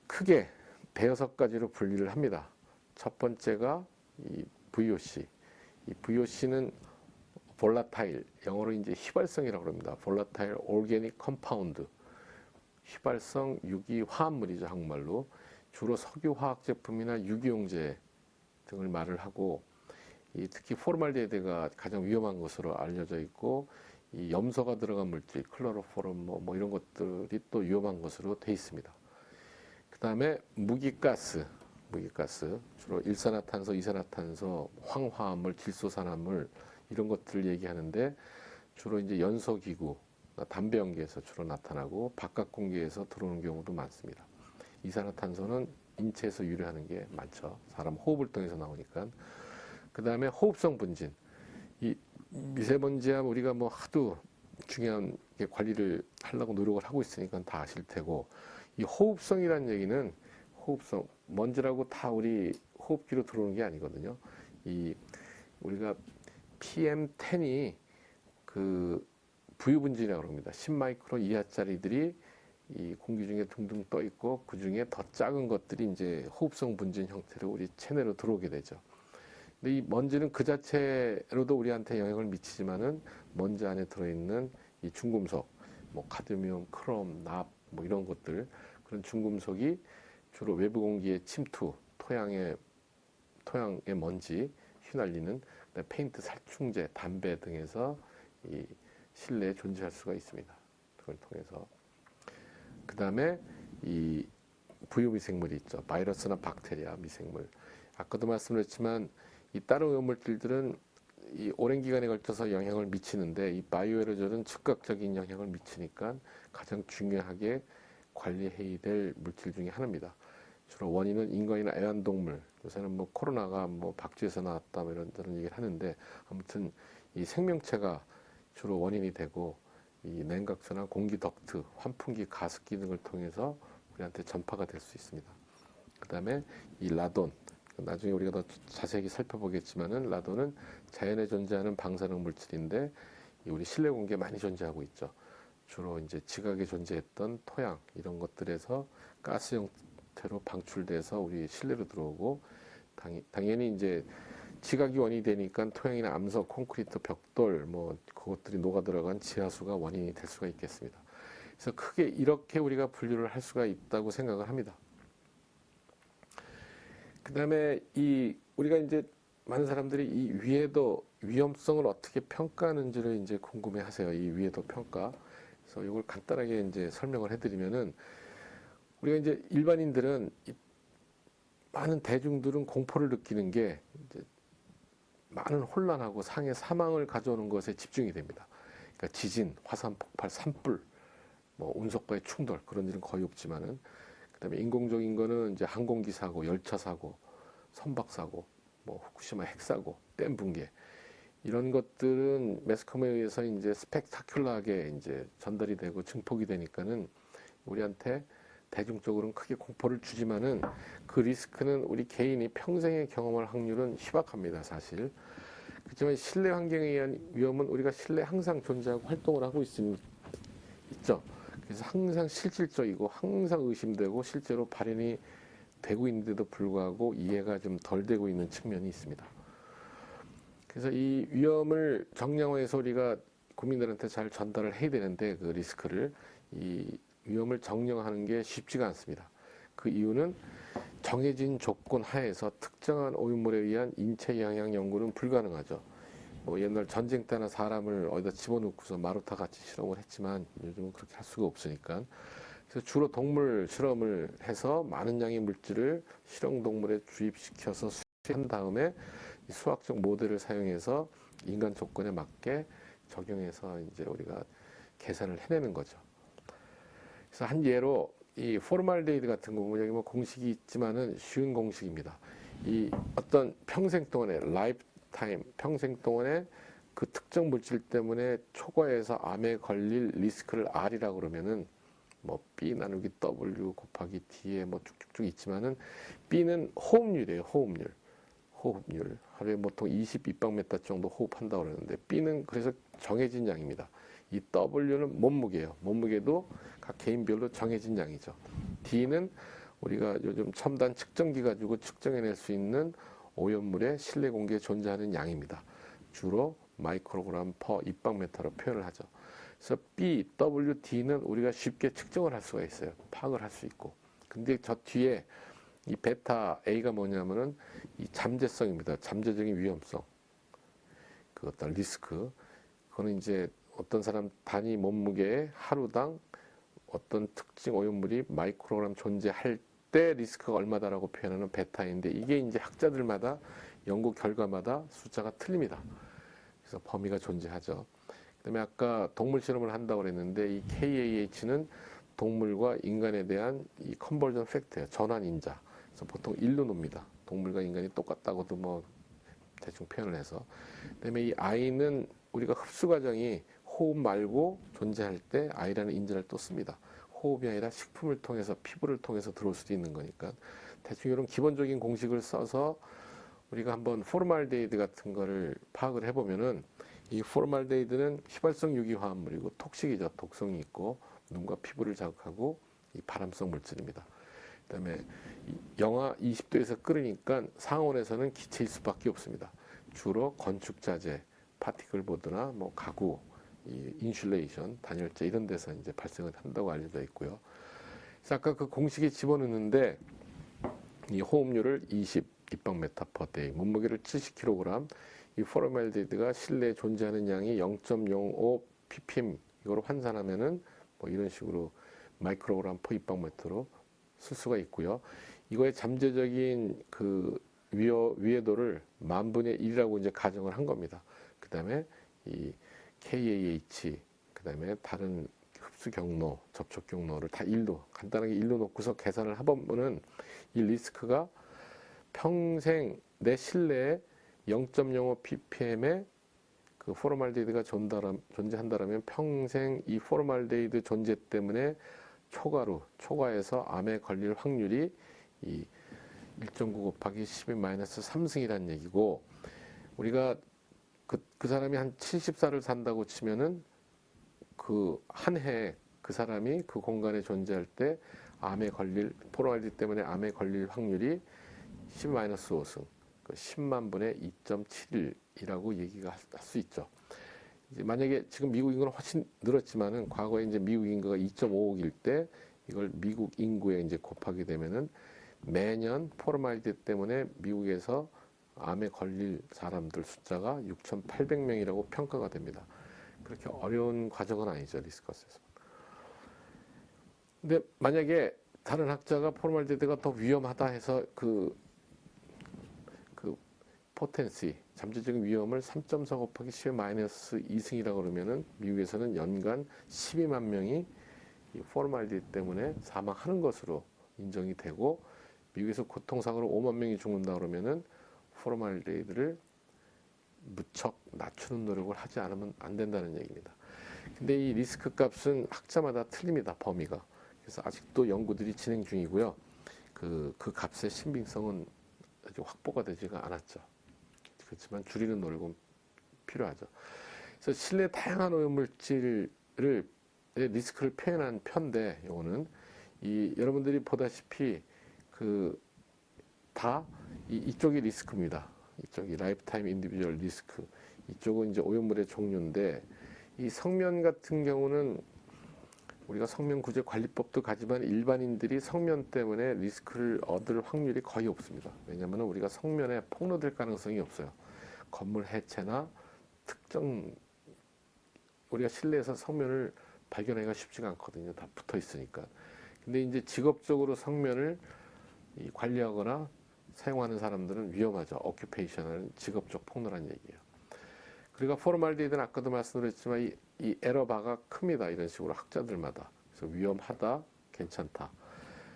크게 대여섯 가지로 분리를 합니다. 첫 번째가 이 VOC. 이 VOC는 볼라타일, 영어로 이제 휘발성이라고 합니다. 볼라타일 오르게닉 컴파운드. 휘발성 유기 화합물이죠, 한국말로. 주로 석유 화학 제품이나 유기용제 등을 말을 하고 특히 포르말데히드가 가장 위험한 것으로 알려져 있고 이 염소가 들어간 물질, 클로로포름 뭐 이런 것들이 또 위험한 것으로 돼 있습니다. 그 다음에 무기가스 주로 일산화탄소, 이산화탄소, 황화합물, 질소산화물 이런 것들을 얘기하는데 주로 이제 연소기구, 담배 연기에서 주로 나타나고 바깥 공기에서 들어오는 경우도 많습니다. 이산화탄소는 인체에서 유래하는 게 많죠. 사람 호흡을 통해서 나오니까. 그 다음에 호흡성 분진. 이 미세먼지야 우리가 뭐 하도 중요한 관리를 하려고 노력을 하고 있으니까 다 아실 테고 이 호흡성이라는 얘기는 호흡성 먼지라고 다 우리 호흡기로 들어오는 게 아니거든요. 우리가 PM10이 그 부유분진이라고 합니다. 10마이크로 이하짜리들이 이 공기 중에 둥둥 떠 있고 그 중에 더 작은 것들이 이제 호흡성 분진 형태로 우리 체내로 들어오게 되죠. 근데 이 먼지는 그 자체로도 우리한테 영향을 미치지만은 먼지 안에 들어있는 이 중금속, 뭐 카드뮴, 크롬, 납, 뭐 이런 것들 그런 중금속이 주로 외부 공기의 침투, 토양의 먼지 휘날리는 페인트 살충제, 담배 등에서 이 실내에 존재할 수가 있습니다. 그걸 통해서 그 다음에 이 부유미생물이 있죠. 바이러스나 박테리아, 미생물. 아까도 말씀드렸지만 이 다른 오염물질들은 이 오랜 기간에 걸쳐서 영향을 미치는데 이 바이오에로졸은 즉각적인 영향을 미치니까 가장 중요하게 관리해야 될 물질 중에 하나입니다. 주로 원인은 인간이나 애완동물, 요새는 뭐 코로나가 뭐 박쥐에서 나왔다 뭐 이런 얘기를 하는데 아무튼 이 생명체가 주로 원인이 되고 이 냉각수나 공기 덕트, 환풍기, 가습기 등을 통해서 우리한테 전파가 될 수 있습니다. 그 다음에 이 라돈, 나중에 우리가 더 자세히 살펴보겠지만은 라돈은 자연에 존재하는 방사능 물질인데 우리 실내 공기에 많이 존재하고 있죠. 주로 이제 지각에 존재했던 토양 이런 것들에서 가스 형태로 방출돼서 우리 실내로 들어오고 당연히 이제 지각이 원인이 되니까 토양이나 암석, 콘크리트, 벽돌 뭐 그것들이 녹아 들어간 지하수가 원인이 될 수가 있겠습니다. 그래서 크게 이렇게 우리가 분류를 할 수가 있다고 생각을 합니다. 그다음에 이 우리가 이제 많은 사람들이 이 위해도 위험성을 어떻게 평가하는지를 이제 궁금해하세요. 이 위해도 평가. 그래서 이걸 간단하게 이제 설명을 해드리면은 우리가 이제 일반인들은 많은 대중들은 공포를 느끼는 게 이제 많은 혼란하고 상해 사망을 가져오는 것에 집중이 됩니다. 그러니까 지진, 화산 폭발, 산불, 뭐 운석과의 충돌 그런 일은 거의 없지만은 그다음에 인공적인 거는 이제 항공기 사고, 열차 사고, 선박 사고, 뭐 후쿠시마 핵 사고, 댐 붕괴 이런 것들은 매스컴에 의해서 이제 스펙타큘러하게 이제 전달이 되고 증폭이 되니까는 우리한테 대중적으로는 크게 공포를 주지만은 그 리스크는 우리 개인이 평생에 경험할 확률은 희박합니다, 사실. 그렇지만 실내 환경에 의한 위험은 우리가 실내에 항상 존재하고 활동을 하고 있죠. 그래서 항상 실질적이고 항상 의심되고 실제로 발현이 되고 있는데도 불구하고 이해가 좀 덜 되고 있는 측면이 있습니다. 그래서 이 위험을 정량화해서 우리가 국민들한테 잘 전달을 해야 되는데 그 리스크를 이 위험을 정량하는 게 쉽지가 않습니다. 그 이유는 정해진 조건 하에서 특정한 오염물에 의한 인체 영향 연구는 불가능하죠. 뭐 옛날 전쟁 때나 사람을 어디다 집어넣고서 마루타 같이 실험을 했지만 요즘은 그렇게 할 수가 없으니까. 그래서 주로 동물 실험을 해서 많은 양의 물질을 실험 동물에 주입시켜서 수행한 다음에 수학적 모델을 사용해서 인간 조건에 맞게 적용해서 이제 우리가 계산을 해내는 거죠. 그래서 한 예로 이 포르말데히드 같은 경우 여기 뭐 공식이 있지만은 쉬운 공식입니다. 이 어떤 평생 동안에 라이프 타임 평생 동안에 그 특정 물질 때문에 초과해서 암에 걸릴 리스크를 R이라고 그러면은 뭐 B 나누기 W 곱하기 D에 뭐 쭉쭉쭉 있지만은 B는 호흡률이에요. 호흡률 하루에 보통 22박메타 정도 호흡한다고 그러는데 B는 그래서 정해진 양입니다. 이 W는 몸무게예요. 몸무게도 각 개인별로 정해진 양이죠. D는 우리가 요즘 첨단 측정기 가지고 측정해낼 수 있는 오염물의 실내 공기에 존재하는 양입니다. 주로 마이크로그램 퍼 입방메타로 표현을 하죠. 그래서 B, W, D는 우리가 쉽게 측정을 할 수가 있어요. 파악을 할 수 있고. 근데 저 뒤에 이 베타 A가 뭐냐면은 이 잠재성입니다. 잠재적인 위험성. 그 어떤 리스크. 그거는 이제 어떤 사람 단위 몸무게에 하루당 어떤 특징 오염물이 마이크로그램 존재할 때 리스크가 얼마다라고 표현하는 베타인데 이게 이제 학자들마다 연구 결과마다 숫자가 틀립니다. 그래서 범위가 존재하죠. 그다음에 아까 동물 실험을 한다고 그랬는데 이 KAH는 동물과 인간에 대한 이 컨버전 팩트예요. 전환 인자. 그래서 보통 1로 놉니다. 동물과 인간이 똑같다고도 뭐 대충 표현을 해서. 그다음에 이 I는 우리가 흡수 과정이 호흡 말고 존재할 때 I라는 인자를 또 씁니다. 호흡이 아니라 식품을 통해서 피부를 통해서 들어올 수도 있는 거니까 대충 이런 기본적인 공식을 써서 우리가 한번 포르말데히드 같은 거를 파악을 해보면은 이 포르말데히드는 휘발성 유기화합물이고 톡식이죠. 독성이 있고 눈과 피부를 자극하고 이 발암성 물질입니다. 그다음에 영하 20도에서 끓으니까 상온에서는 기체일 수밖에 없습니다. 주로 건축 자재, 파티클 보드나 뭐 가구, 이 인슐레이션, 단열재 이런 데서 이제 발생을 한다고 알려져 있고요. 그래서 아까 그 공식에 집어넣는데 이 호흡률을 20 입방메타 퍼 데이, 몸무게를 70kg, 이 포르말데히드가 실내에 존재하는 양이 0.05 ppm 이걸 환산하면은 뭐 이런 식으로 마이크로그램 퍼 입방메타로 쓸 수가 있고요. 이거의 잠재적인 그 위해도를 10,000분의 1이라고 이제 가정을 한 겁니다. 그 다음에 이 KAH, 그 다음에 다른 흡수 경로, 접촉 경로를 다 1로, 간단하게 1로 놓고서 계산을 해보면은 이 리스크가 평생 내 실내에 0.05 ppm의 그 포르말데히드가 존재한다라면 평생 이 포르말데히드 존재 때문에 초과해서 암에 걸릴 확률이 이 1.9 곱하기 10-3승이라는 얘기고, 우리가 그 사람이 한 70살을 산다고 치면은 그 한 해에 그 사람이 그 공간에 존재할 때 포르말데히드 때문에 암에 걸릴 확률이 10-5승, 그 10만 분의 2.71이라고 얘기가 할 수 있죠. 이제 만약에 지금 미국 인구는 훨씬 늘었지만은 과거에 이제 미국 인구가 2.5억일 때 이걸 미국 인구에 이제 곱하게 되면은 매년 포르말데히드 때문에 미국에서 암에 걸릴 사람들 숫자가 6,800명이라고 평가가 됩니다. 그렇게 어려운 과정은 아니죠, 리스커스에서. 근데 만약에 다른 학자가 포르말데히드가 더 위험하다 해서 그 포텐시, 잠재적인 위험을 3.4 곱하기 10-2승이라고 그러면은 미국에서는 연간 12만 명이 이 포르말데히드 때문에 사망하는 것으로 인정이 되고, 미국에서 교통사고로 5만 명이 죽는다 그러면은 포르말데히드를 무척 낮추는 노력을 하지 않으면 안 된다는 얘기입니다. 근데 이 리스크 값은 학자마다 틀립니다, 범위가. 그래서 아직도 연구들이 진행 중이고요. 그 값의 신빙성은 아직 확보가 되지가 않았죠. 그렇지만 줄이는 노력은 필요하죠. 그래서 실내 다양한 오염물질을 리스크를 표현한 편인데, 이거는 여러분들이 보다시피 이쪽이 리스크입니다. 이쪽이 라이프타임 인디비주얼 리스크. 이쪽은 이제 오염물의 종류인데, 이 성면 같은 경우는 우리가 성면 구제 관리법도 가지만 일반인들이 성면 때문에 리스크를 얻을 확률이 거의 없습니다. 왜냐하면 우리가 성면에 폭로될 가능성이 없어요. 건물 해체나 특정, 우리가 실내에서 성면을 발견하기가 쉽지가 않거든요. 다 붙어 있으니까. 근데 이제 직업적으로 성면을 관리하거나 사용하는 사람들은 위험하죠. 오큐페이셔널은 직업적 폭로란 얘기예요. 그러니까 포르말데히드는 아까도 말씀드렸지만 이 에러바가 큽니다. 이런 식으로 학자들마다. 그래서 위험하다, 괜찮다.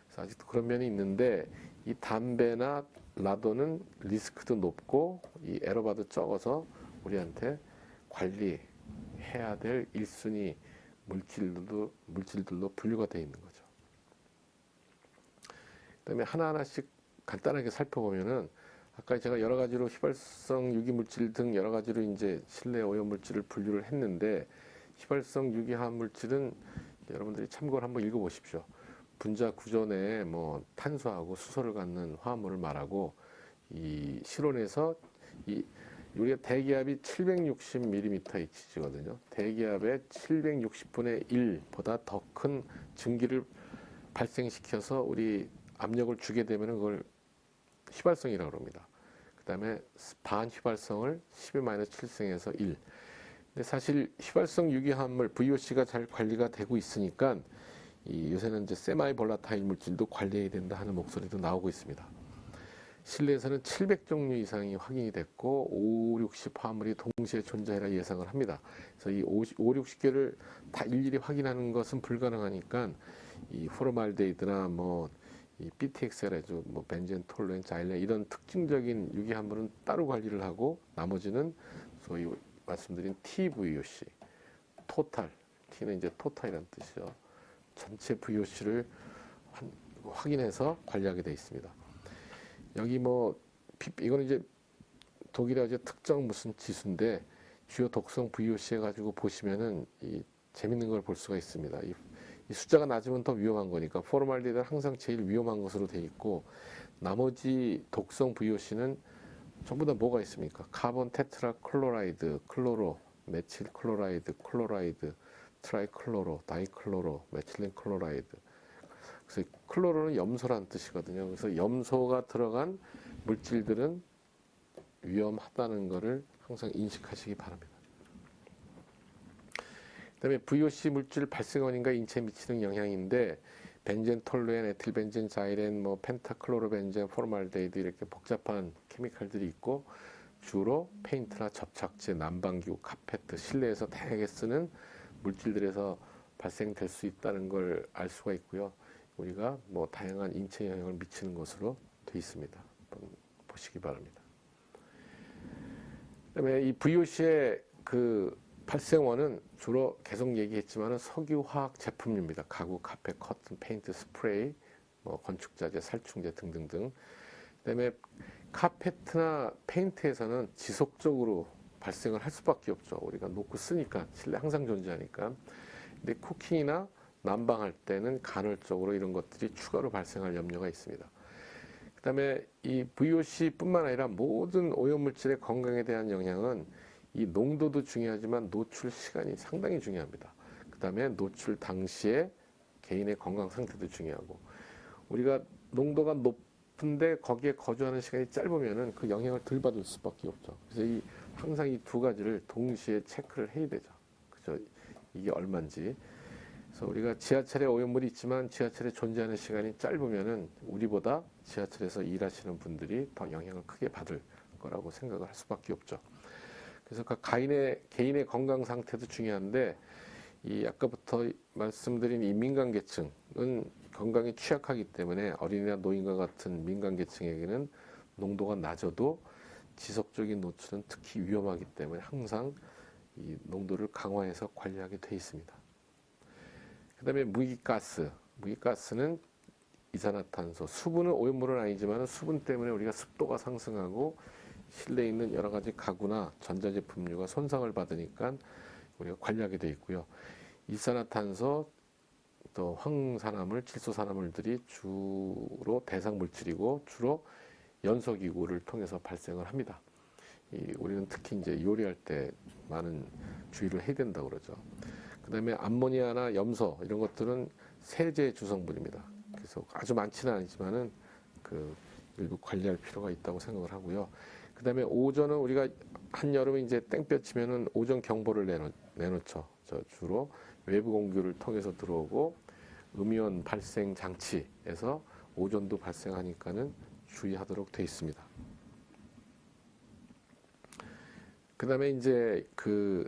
그래서 아직도 그런 면이 있는데, 이 담배나 라도는 리스크도 높고 이 에러바도 적어서 우리한테 관리해야 될 1순위 물질들로 분류가 되어 있는 거죠. 그다음에 하나하나씩 간단하게 살펴보면은, 아까 제가 여러 가지로 휘발성 유기물질 등 여러 가지로 이제 실내 오염물질을 분류를 했는데, 휘발성 유기화합물질은 여러분들이 참고를 한번 읽어보십시오. 분자 구조 내에 뭐 탄소하고 수소를 갖는 화합물을 말하고, 이 실온에서 우리가 대기압이 760mmHg거든요. 대기압의 760분의 1보다 더 큰 증기를 발생시켜서 우리 압력을 주게 되면 그걸 휘발성이라고 합니다. 그 다음에 반휘발성을 10-7승에서 1. 근데 사실 휘발성 유기화합물 VOC가 잘 관리가 되고 있으니까 요새는 이제 세마이 볼라타일 물질도 관리해야 된다 하는 목소리도 나오고 있습니다. 실내에서는 700종류 이상이 확인이 됐고 5, 60 화합물이 동시에 존재해라 예상을 합니다. 그래서 이 5, 60개를 다 일일이 확인하는 것은 불가능하니까 이 포르말데히드나 이 BTXL해죠, 벤젠, 톨루엔, 자일렌 이런 특징적인 유기합물은 따로 관리를 하고, 나머지는 소위 말씀드린 TVOC, 토탈, T는 이제 토탈이라는 뜻이죠. 전체 VOC를 확인해서 관리하게 되어 있습니다. 여기 이거는 이제 독일의 이제 특정 무슨 지수인데, 주요 독성 VOC 해가지고 보시면은 재밌는 걸 볼 수가 있습니다. 이 숫자가 낮으면 더 위험한 거니까 포르말데히드는 항상 제일 위험한 것으로 돼 있고, 나머지 독성 VOC는 전부 다 뭐가 있습니까? 카본 테트라 클로라이드, 클로로, 메칠 클로라이드, 클로라이드, 트라이클로로, 다이클로로, 메틸렌 클로라이드. 그래서 클로로는 염소라는 뜻이거든요. 그래서 염소가 들어간 물질들은 위험하다는 것을 항상 인식하시기 바랍니다. 그다음에 VOC 물질 발생 원인과 인체에 미치는 영향인데, 벤젠, 톨루엔, 에틸벤젠, 자이렌, 뭐 펜타클로로벤젠, 포르말데이드 이렇게 복잡한 케미칼들이 있고 주로 페인트나 접착제, 난방기구, 카페트, 실내에서 다양하게 쓰는 물질들에서 발생될 수 있다는 걸 알 수가 있고요. 우리가 뭐 다양한 인체 영향을 미치는 것으로 되어 있습니다. 한번 보시기 바랍니다. 그다음에 이 VOC의 그 발생원은 주로 계속 얘기했지만 석유화학 제품입니다. 가구, 카페, 커튼, 페인트, 스프레이, 뭐 건축자재, 살충제 등등등. 그다음에 카페트나 페인트에서는 지속적으로 발생을 할 수밖에 없죠. 우리가 놓고 쓰니까 실내 항상 존재하니까. 근데 쿠킹이나 난방할 때는 간헐적으로 이런 것들이 추가로 발생할 염려가 있습니다. 그다음에 이 VOC뿐만 아니라 모든 오염물질의 건강에 대한 영향은 이 농도도 중요하지만 노출 시간이 상당히 중요합니다. 그다음에 노출 당시에 개인의 건강 상태도 중요하고 우리가 농도가 높은데 거기에 거주하는 시간이 짧으면은 그 영향을 덜 받을 수밖에 없죠. 그래서 이 항상 이 두 가지를 동시에 체크를 해야 되죠. 그죠? 이게 얼마인지. 그래서 우리가 지하철에 오염물이 있지만 지하철에 존재하는 시간이 짧으면은 우리보다 지하철에서 일하시는 분들이 더 영향을 크게 받을 거라고 생각을 할 수밖에 없죠. 그래서 그 개인의 건강 상태도 중요한데 이 아까부터 말씀드린 이 민간 계층은 건강이 취약하기 때문에 어린이나 노인과 같은 민간 계층에게는 농도가 낮아도 지속적인 노출은 특히 위험하기 때문에 항상 이 농도를 강화해서 관리하게 돼 있습니다. 그다음에 무기가스는 이산화탄소, 수분은 오염물은 아니지만 수분 때문에 우리가 습도가 상승하고 실내에 있는 여러 가지 가구나 전자제품류가 손상을 받으니까 우리가 관리하게 되어 있고요. 이산화탄소, 또 황산화물, 질소산화물들이 주로 대상 물질이고 주로 연소기구를 통해서 발생을 합니다. 우리는 특히 이제 요리할 때 많은 주의를 해야 된다고 그러죠. 그다음에 암모니아나 염소 이런 것들은 세제 주성분입니다. 그래서 아주 많지는 않지만은 그 일부 관리할 필요가 있다고 생각을 하고요. 그다음에 오존은 우리가 한여름에 이제 땡볕 치면은 오존 경보를 내놓죠. 주로 외부 공기를 통해서 들어오고 음이온 발생 장치에서 오존도 발생하니까는 주의하도록 되어 있습니다. 그다음에 이제 그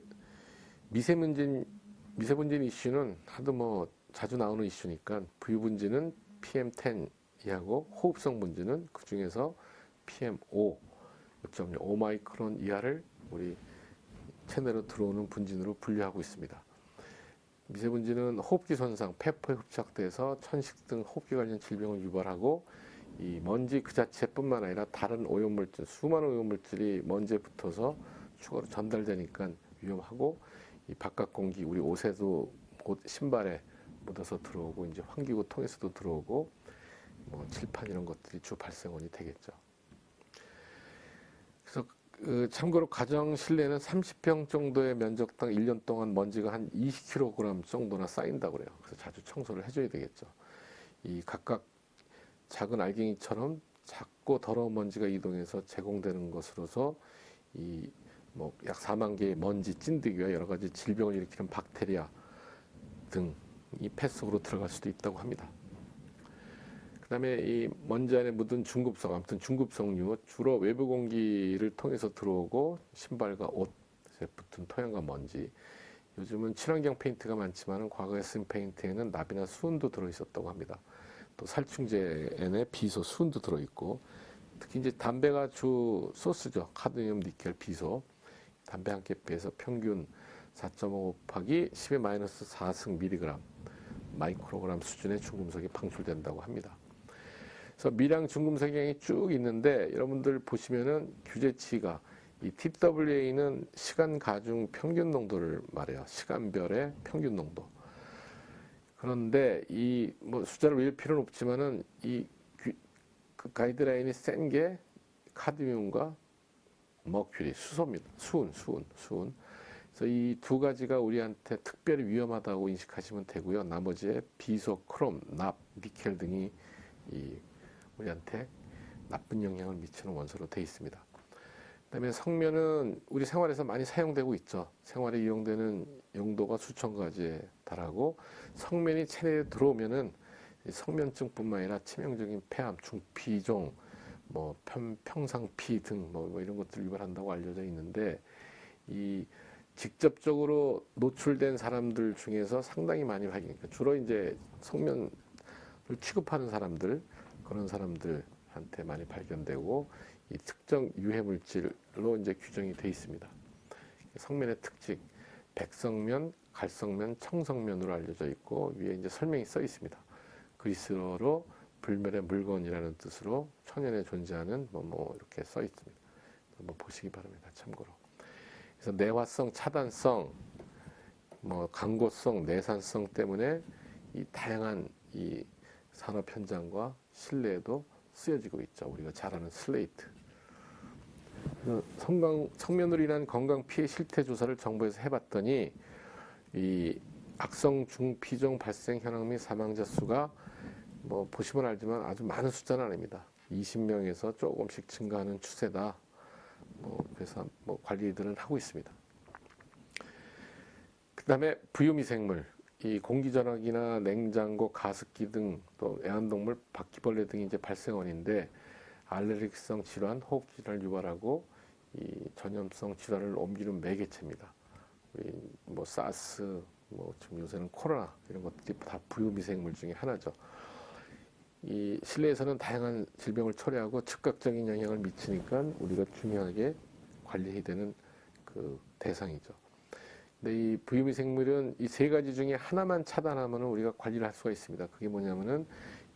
미세분진 이슈는 하도 뭐 자주 나오는 이슈니까 부유분진은 PM10 이하고 호흡성 분진은 그 중에서 PM5 6.5 마이크론 이하를 우리 체내로 들어오는 분진으로 분류하고 있습니다. 미세분진은 호흡기 손상, 폐포에 흡착돼서 천식 등 호흡기 관련 질병을 유발하고 이 먼지 그 자체뿐만 아니라 다른 오염물질, 수많은 오염물질이 먼지에 붙어서 추가로 전달되니까 위험하고 이 바깥 공기, 우리 옷에도 옷 신발에 묻어서 들어오고 이제 환기구 통해서도 들어오고 뭐 칠판 이런 것들이 주 발생원이 되겠죠. 그래서 참고로 가정 실내는 30평 정도의 면적당 1년 동안 먼지가 한 20kg 정도나 쌓인다고 그래요. 그래서 자주 청소를 해줘야 되겠죠. 이 각각 작은 알갱이처럼 작고 더러운 먼지가 이동해서 제공되는 것으로서 이 뭐 약 4만 개의 먼지 찐득이와 여러 가지 질병을 일으키는 박테리아 등이 폐 속으로 들어갈 수도 있다고 합니다. 그다음에 이 먼지 안에 묻은 중급성, 아무튼 중급성류 주로 외부 공기를 통해서 들어오고 신발과 옷에 붙은 토양과 먼지. 요즘은 친환경 페인트가 많지만 과거에 쓴 페인트에는 납이나 수은도 들어있었다고 합니다. 또 살충제에는 비소, 수은도 들어있고 특히 이제 담배가 주 소스죠. 카드뮴, 니켈, 비소. 담배 한 개비해서 평균 4.5 곱하기 10의 마이너스 4승 밀리그램 마이크로그램 수준의 중금속이 방출된다고 합니다. 그래서 미량 중금속량이 쭉 있는데 여러분들 보시면은 규제치가 이 TWA는 시간 가중 평균 농도를 말해요. 시간별의 평균 농도. 그런데 이 뭐 숫자를 외울 필요는 없지만은 그 가이드라인이 센 게 카드뮴과 머큐리, 수소입니다. 수은. 그래서 이 두 가지가 우리한테 특별히 위험하다고 인식하시면 되고요. 나머지에 비소, 크롬, 납, 니켈 등이 우리한테 나쁜 영향을 미치는 원소로 되어 있습니다. 그다음에 성면은 우리 생활에서 많이 사용되고 있죠. 생활에 이용되는 용도가 수천 가지에 달하고 성면이 체내에 들어오면은 성면증뿐만 아니라 치명적인 폐암, 중피종, 뭐 평상피 등 뭐 이런 것들을 유발한다고 알려져 있는데 이 직접적으로 노출된 사람들 중에서 상당히 많이 발견. 주로 이제 성면을 취급하는 사람들 그런 사람들한테 많이 발견되고 이 특정 유해 물질로 이제 규정이 돼 있습니다. 성면의 특징 백성면, 갈성면, 청성면으로 알려져 있고 위에 이제 설명이 써 있습니다. 그리스어로 불멸의 물건이라는 뜻으로 천연에 존재하는 뭐 이렇게 써 있습니다. 한번 보시기 바랍니다. 참고로. 그래서 내화성, 차단성, 뭐 강고성, 내산성 때문에 이 다양한 이 산업 현장과 실내에도 쓰여지고 있죠. 우리가 잘 아는 슬레이트. 성면으로 인한 건강 피해 실태 조사를 정부에서 해봤더니 이 악성 중피종 발생 현황 및 사망자 수가 뭐 보시면 알지만 아주 많은 숫자는 아닙니다. 20명에서 조금씩 증가하는 추세다. 그래서 뭐 관리들은 하고 있습니다. 그다음에 부유미생물, 이 공기전화기나 냉장고, 가습기 등 또 애완동물, 바퀴벌레 등이 이제 발생원인데 알레르기성 질환, 호흡기 질환을 유발하고 이 전염성 질환을 옮기는 매개체입니다. 우리 뭐 사스, 뭐 지금 요새는 코로나 이런 것들이 다 부유미생물 중에 하나죠. 이 실내에서는 다양한 질병을 초래하고 즉각적인 영향을 미치니까 우리가 중요하게 관리해야 되는 그 대상이죠. 근데 이 부유미생물은 이 세 가지 중에 하나만 차단하면 우리가 관리를 할 수가 있습니다. 그게 뭐냐면은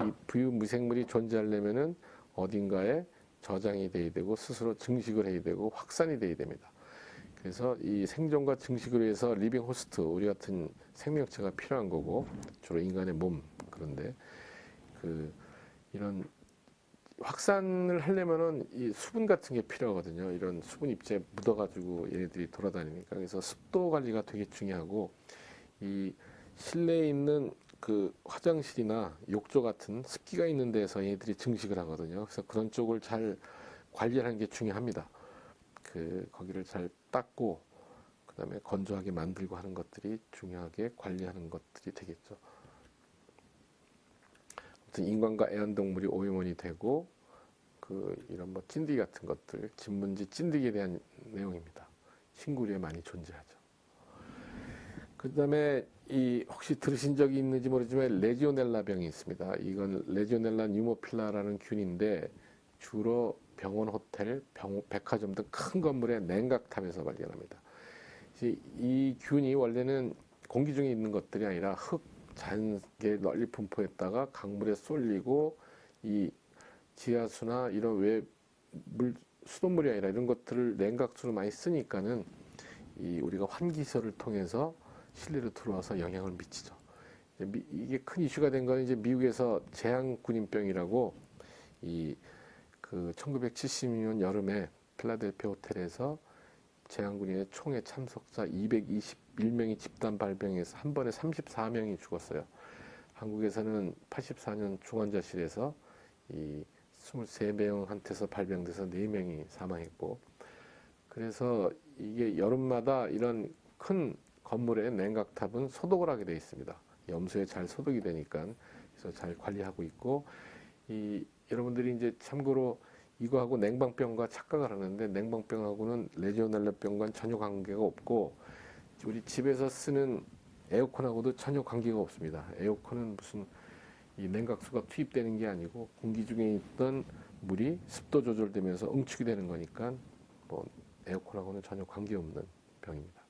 이 부유미생물이 존재하려면은 어딘가에 저장이 돼야 되고 스스로 증식을 해야 되고 확산이 돼야 됩니다. 그래서 이 생존과 증식을 위해서 리빙 호스트, 우리 같은 생명체가 필요한 거고 주로 인간의 몸 그런데 이런 확산을 하려면은 이 수분 같은 게 필요하거든요. 이런 수분 입자에 묻어가지고 얘네들이 돌아다니니까 그래서 습도 관리가 되게 중요하고 이 실내에 있는 그 화장실이나 욕조 같은 습기가 있는 데서 얘네들이 증식을 하거든요. 그래서 그런 쪽을 잘 관리하는 게 중요합니다. 거기를 잘 닦고 그다음에 건조하게 만들고 하는 것들이 중요하게 관리하는 것들이 되겠죠. 인간과 애완동물이 오염원이 되고 이런 뭐 찐득이 같은 것들, 진문지 찐득이에 대한 내용입니다. 신구류에 많이 존재하죠. 그다음에 이 혹시 들으신 적이 있는지 모르지만 레지오넬라 병이 있습니다. 이건 레지오넬라 뉴모필라라는 균인데 주로 병원, 호텔, 백화점 등 큰 건물의 냉각탑에서 발견합니다. 이 균이 원래는 공기 중에 있는 것들이 아니라 자연계 널리 분포했다가 강물에 쏠리고 이 지하수나 이런 수돗물이 아니라 이런 것들을 냉각수로 많이 쓰니까는 우리가 환기시설을 통해서 실내로 들어와서 영향을 미치죠. 이게 큰 이슈가 된 거는 이제 미국에서 재앙군인병이라고 1976년 여름에 필라델피아 호텔에서 재앙군인의 총회 참석자 221명이 집단 발병해서 한 번에 34명이 죽었어요. 한국에서는 84년 중환자실에서 23명한테서 발병돼서 4명이 사망했고 그래서 이게 여름마다 이런 큰 건물의 냉각탑은 소독을 하게 되어 있습니다. 염소에 잘 소독이 되니까 그래서 잘 관리하고 있고 여러분들이 이제 참고로 이거하고 냉방병과 착각을 하는데 냉방병하고는 레지오넬라병과는 전혀 관계가 없고 우리 집에서 쓰는 에어컨하고도 전혀 관계가 없습니다. 에어컨은 무슨 이 냉각수가 투입되는 게 아니고 공기 중에 있던 물이 습도 조절되면서 응축이 되는 거니까 뭐 에어컨하고는 전혀 관계없는 병입니다.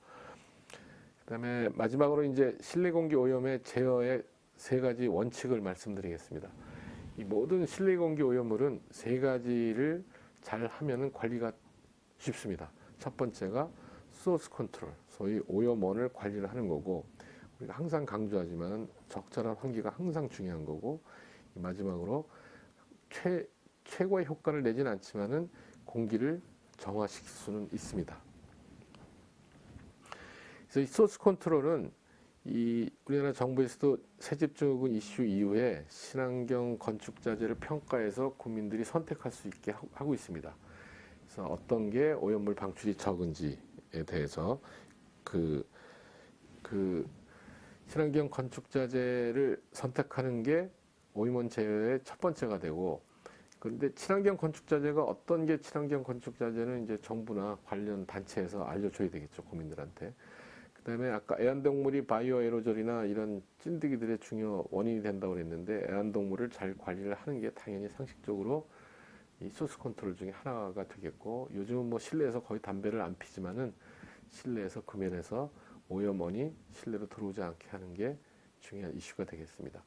그다음에 마지막으로 이제 실내 공기 오염의 제어의 3가지 원칙을 말씀드리겠습니다. 이 모든 실내 공기 오염물은 3가지를 잘 하면은 관리가 쉽습니다. 첫 번째가 소스 컨트롤, 소위 오염원을 관리를 하는 거고 우리가 항상 강조하지만 적절한 환기가 항상 중요한 거고 마지막으로 최고의 효과를 내지는 않지만은 공기를 정화시킬 수는 있습니다. 그래서 이 소스 컨트롤은 우리나라 정부에서도 새집중후군 이슈 이후에 친환경 건축자재를 평가해서 국민들이 선택할 수 있게 하고 있습니다. 그래서 어떤 게 오염물 방출이 적은지에 대해서 친환경 건축자재를 선택하는 게 오염원 제어의 첫 번째가 되고, 그런데 친환경 건축자재가 어떤 게 친환경 건축자재는 이제 정부나 관련 단체에서 알려줘야 되겠죠, 국민들한테. 그다음에 아까 애완동물이 바이오 에로졸이나 이런 찐득이들의 중요 원인이 된다고 그랬는데, 애완동물을 잘 관리를 하는 게 당연히 상식적으로 이 소스 컨트롤 중에 하나가 되겠고, 요즘은 뭐 실내에서 거의 담배를 안 피지만은 실내에서 금연해서 오염원이 실내로 들어오지 않게 하는 게 중요한 이슈가 되겠습니다.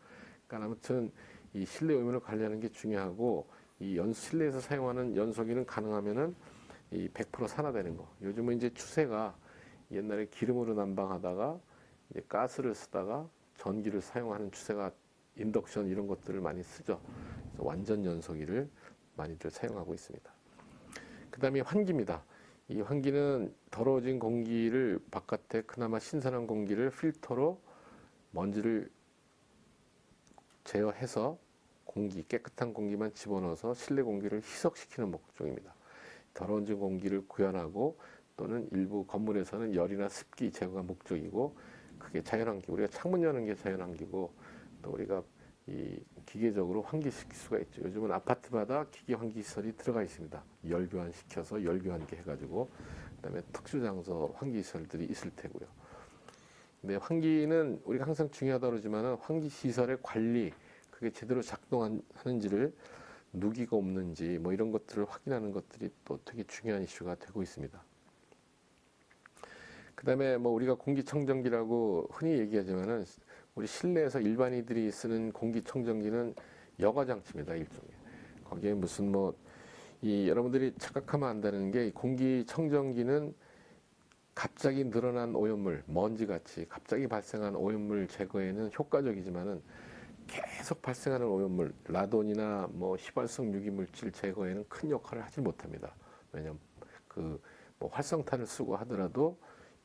그러니까 아무튼 이 실내 오염을 관리하는 게 중요하고, 이 실내에서 사용하는 연소기는 가능하면은 이 100% 산화되는 거. 요즘은 이제 추세가 옛날에 기름으로 난방하다가 이제 가스를 쓰다가 전기를 사용하는 추세가 인덕션 이런 것들을 많이 쓰죠. 그래서 완전 연소기를 많이들 사용하고 있습니다. 그 다음에 환기입니다. 이 환기는 더러워진 공기를 바깥에 그나마 신선한 공기를 필터로 먼지를 제어해서 깨끗한 공기만 집어넣어서 실내 공기를 희석시키는 목적입니다. 더러워진 공기를 구현하고 또는 일부 건물에서는 열이나 습기 제거가 목적이고, 그게 자연환기, 우리가 창문 여는 게 자연환기고, 또 우리가 이 기계적으로 환기시킬 수가 있죠. 요즘은 아파트마다 기계 환기 시설이 들어가 있습니다. 열교환 시켜서 열교환기 해가지고, 그다음에 특수 장소 환기 시설들이 있을 테고요. 근데 환기는 우리가 항상 중요하다고 그러지만은 환기 시설의 관리, 그게 제대로 작동하는지를, 누기가 없는지 뭐 이런 것들을 확인하는 것들이 또 되게 중요한 이슈가 되고 있습니다. 그다음에 뭐 우리가 공기청정기라고 흔히 얘기하지만은, 우리 실내에서 일반인들이 쓰는 공기청정기는 여과 장치입니다, 일종의. 거기에 무슨 뭐 이 여러분들이 착각하면 안 되는 게, 공기청정기는 갑자기 늘어난 오염물, 먼지같이 갑자기 발생한 오염물 제거에는 효과적이지만은, 계속 발생하는 오염물, 라돈이나 뭐 휘발성 유기물질 제거에는 큰 역할을 하지 못합니다. 왜냐하면 뭐 활성탄을 쓰고 하더라도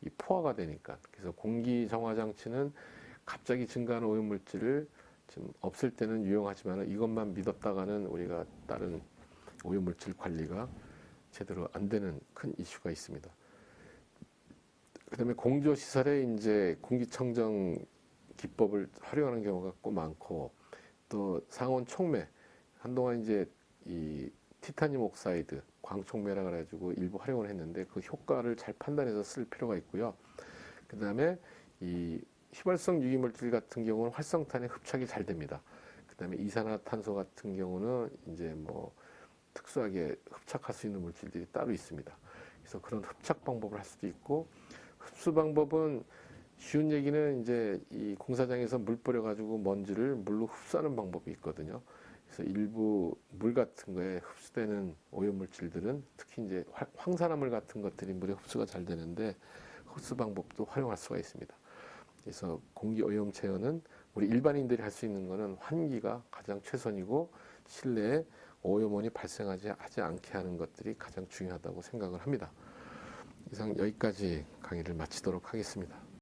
이 포화가 되니까. 그래서 공기 정화 장치는 갑자기 증가하는 오염물질을 좀 없앨 때는 유용하지만, 이것만 믿었다가는 우리가 다른 오염물질 관리가 제대로 안 되는 큰 이슈가 있습니다. 그다음에 공조시설에 이제 공기청정 기법을 활용하는 경우가 꼭 많고, 또 상온 촉매, 한동안 이제 이 티타늄 옥사이드, 광촉매라 그래가지고 일부 활용을 했는데, 그 효과를 잘 판단해서 쓸 필요가 있고요. 그 다음에 이 휘발성 유기물질 같은 경우는 활성탄에 흡착이 잘 됩니다. 그 다음에 이산화탄소 같은 경우는 이제 뭐 특수하게 흡착할 수 있는 물질들이 따로 있습니다. 그래서 그런 흡착 방법을 할 수도 있고, 흡수 방법은 쉬운 얘기는 이제 이 공사장에서 물 뿌려가지고 먼지를 물로 흡수하는 방법이 있거든요. 그래서 일부 물 같은 거에 흡수되는 오염물질들은, 특히 이제 황산화물 같은 것들이 물에 흡수가 잘 되는데, 흡수 방법도 활용할 수가 있습니다. 그래서 공기 오염 제어는 우리 일반인들이 할 수 있는 거는 환기가 가장 최선이고, 실내에 오염원이 발생하지 않게 하는 것들이 가장 중요하다고 생각을 합니다. 이상 여기까지 강의를 마치도록 하겠습니다.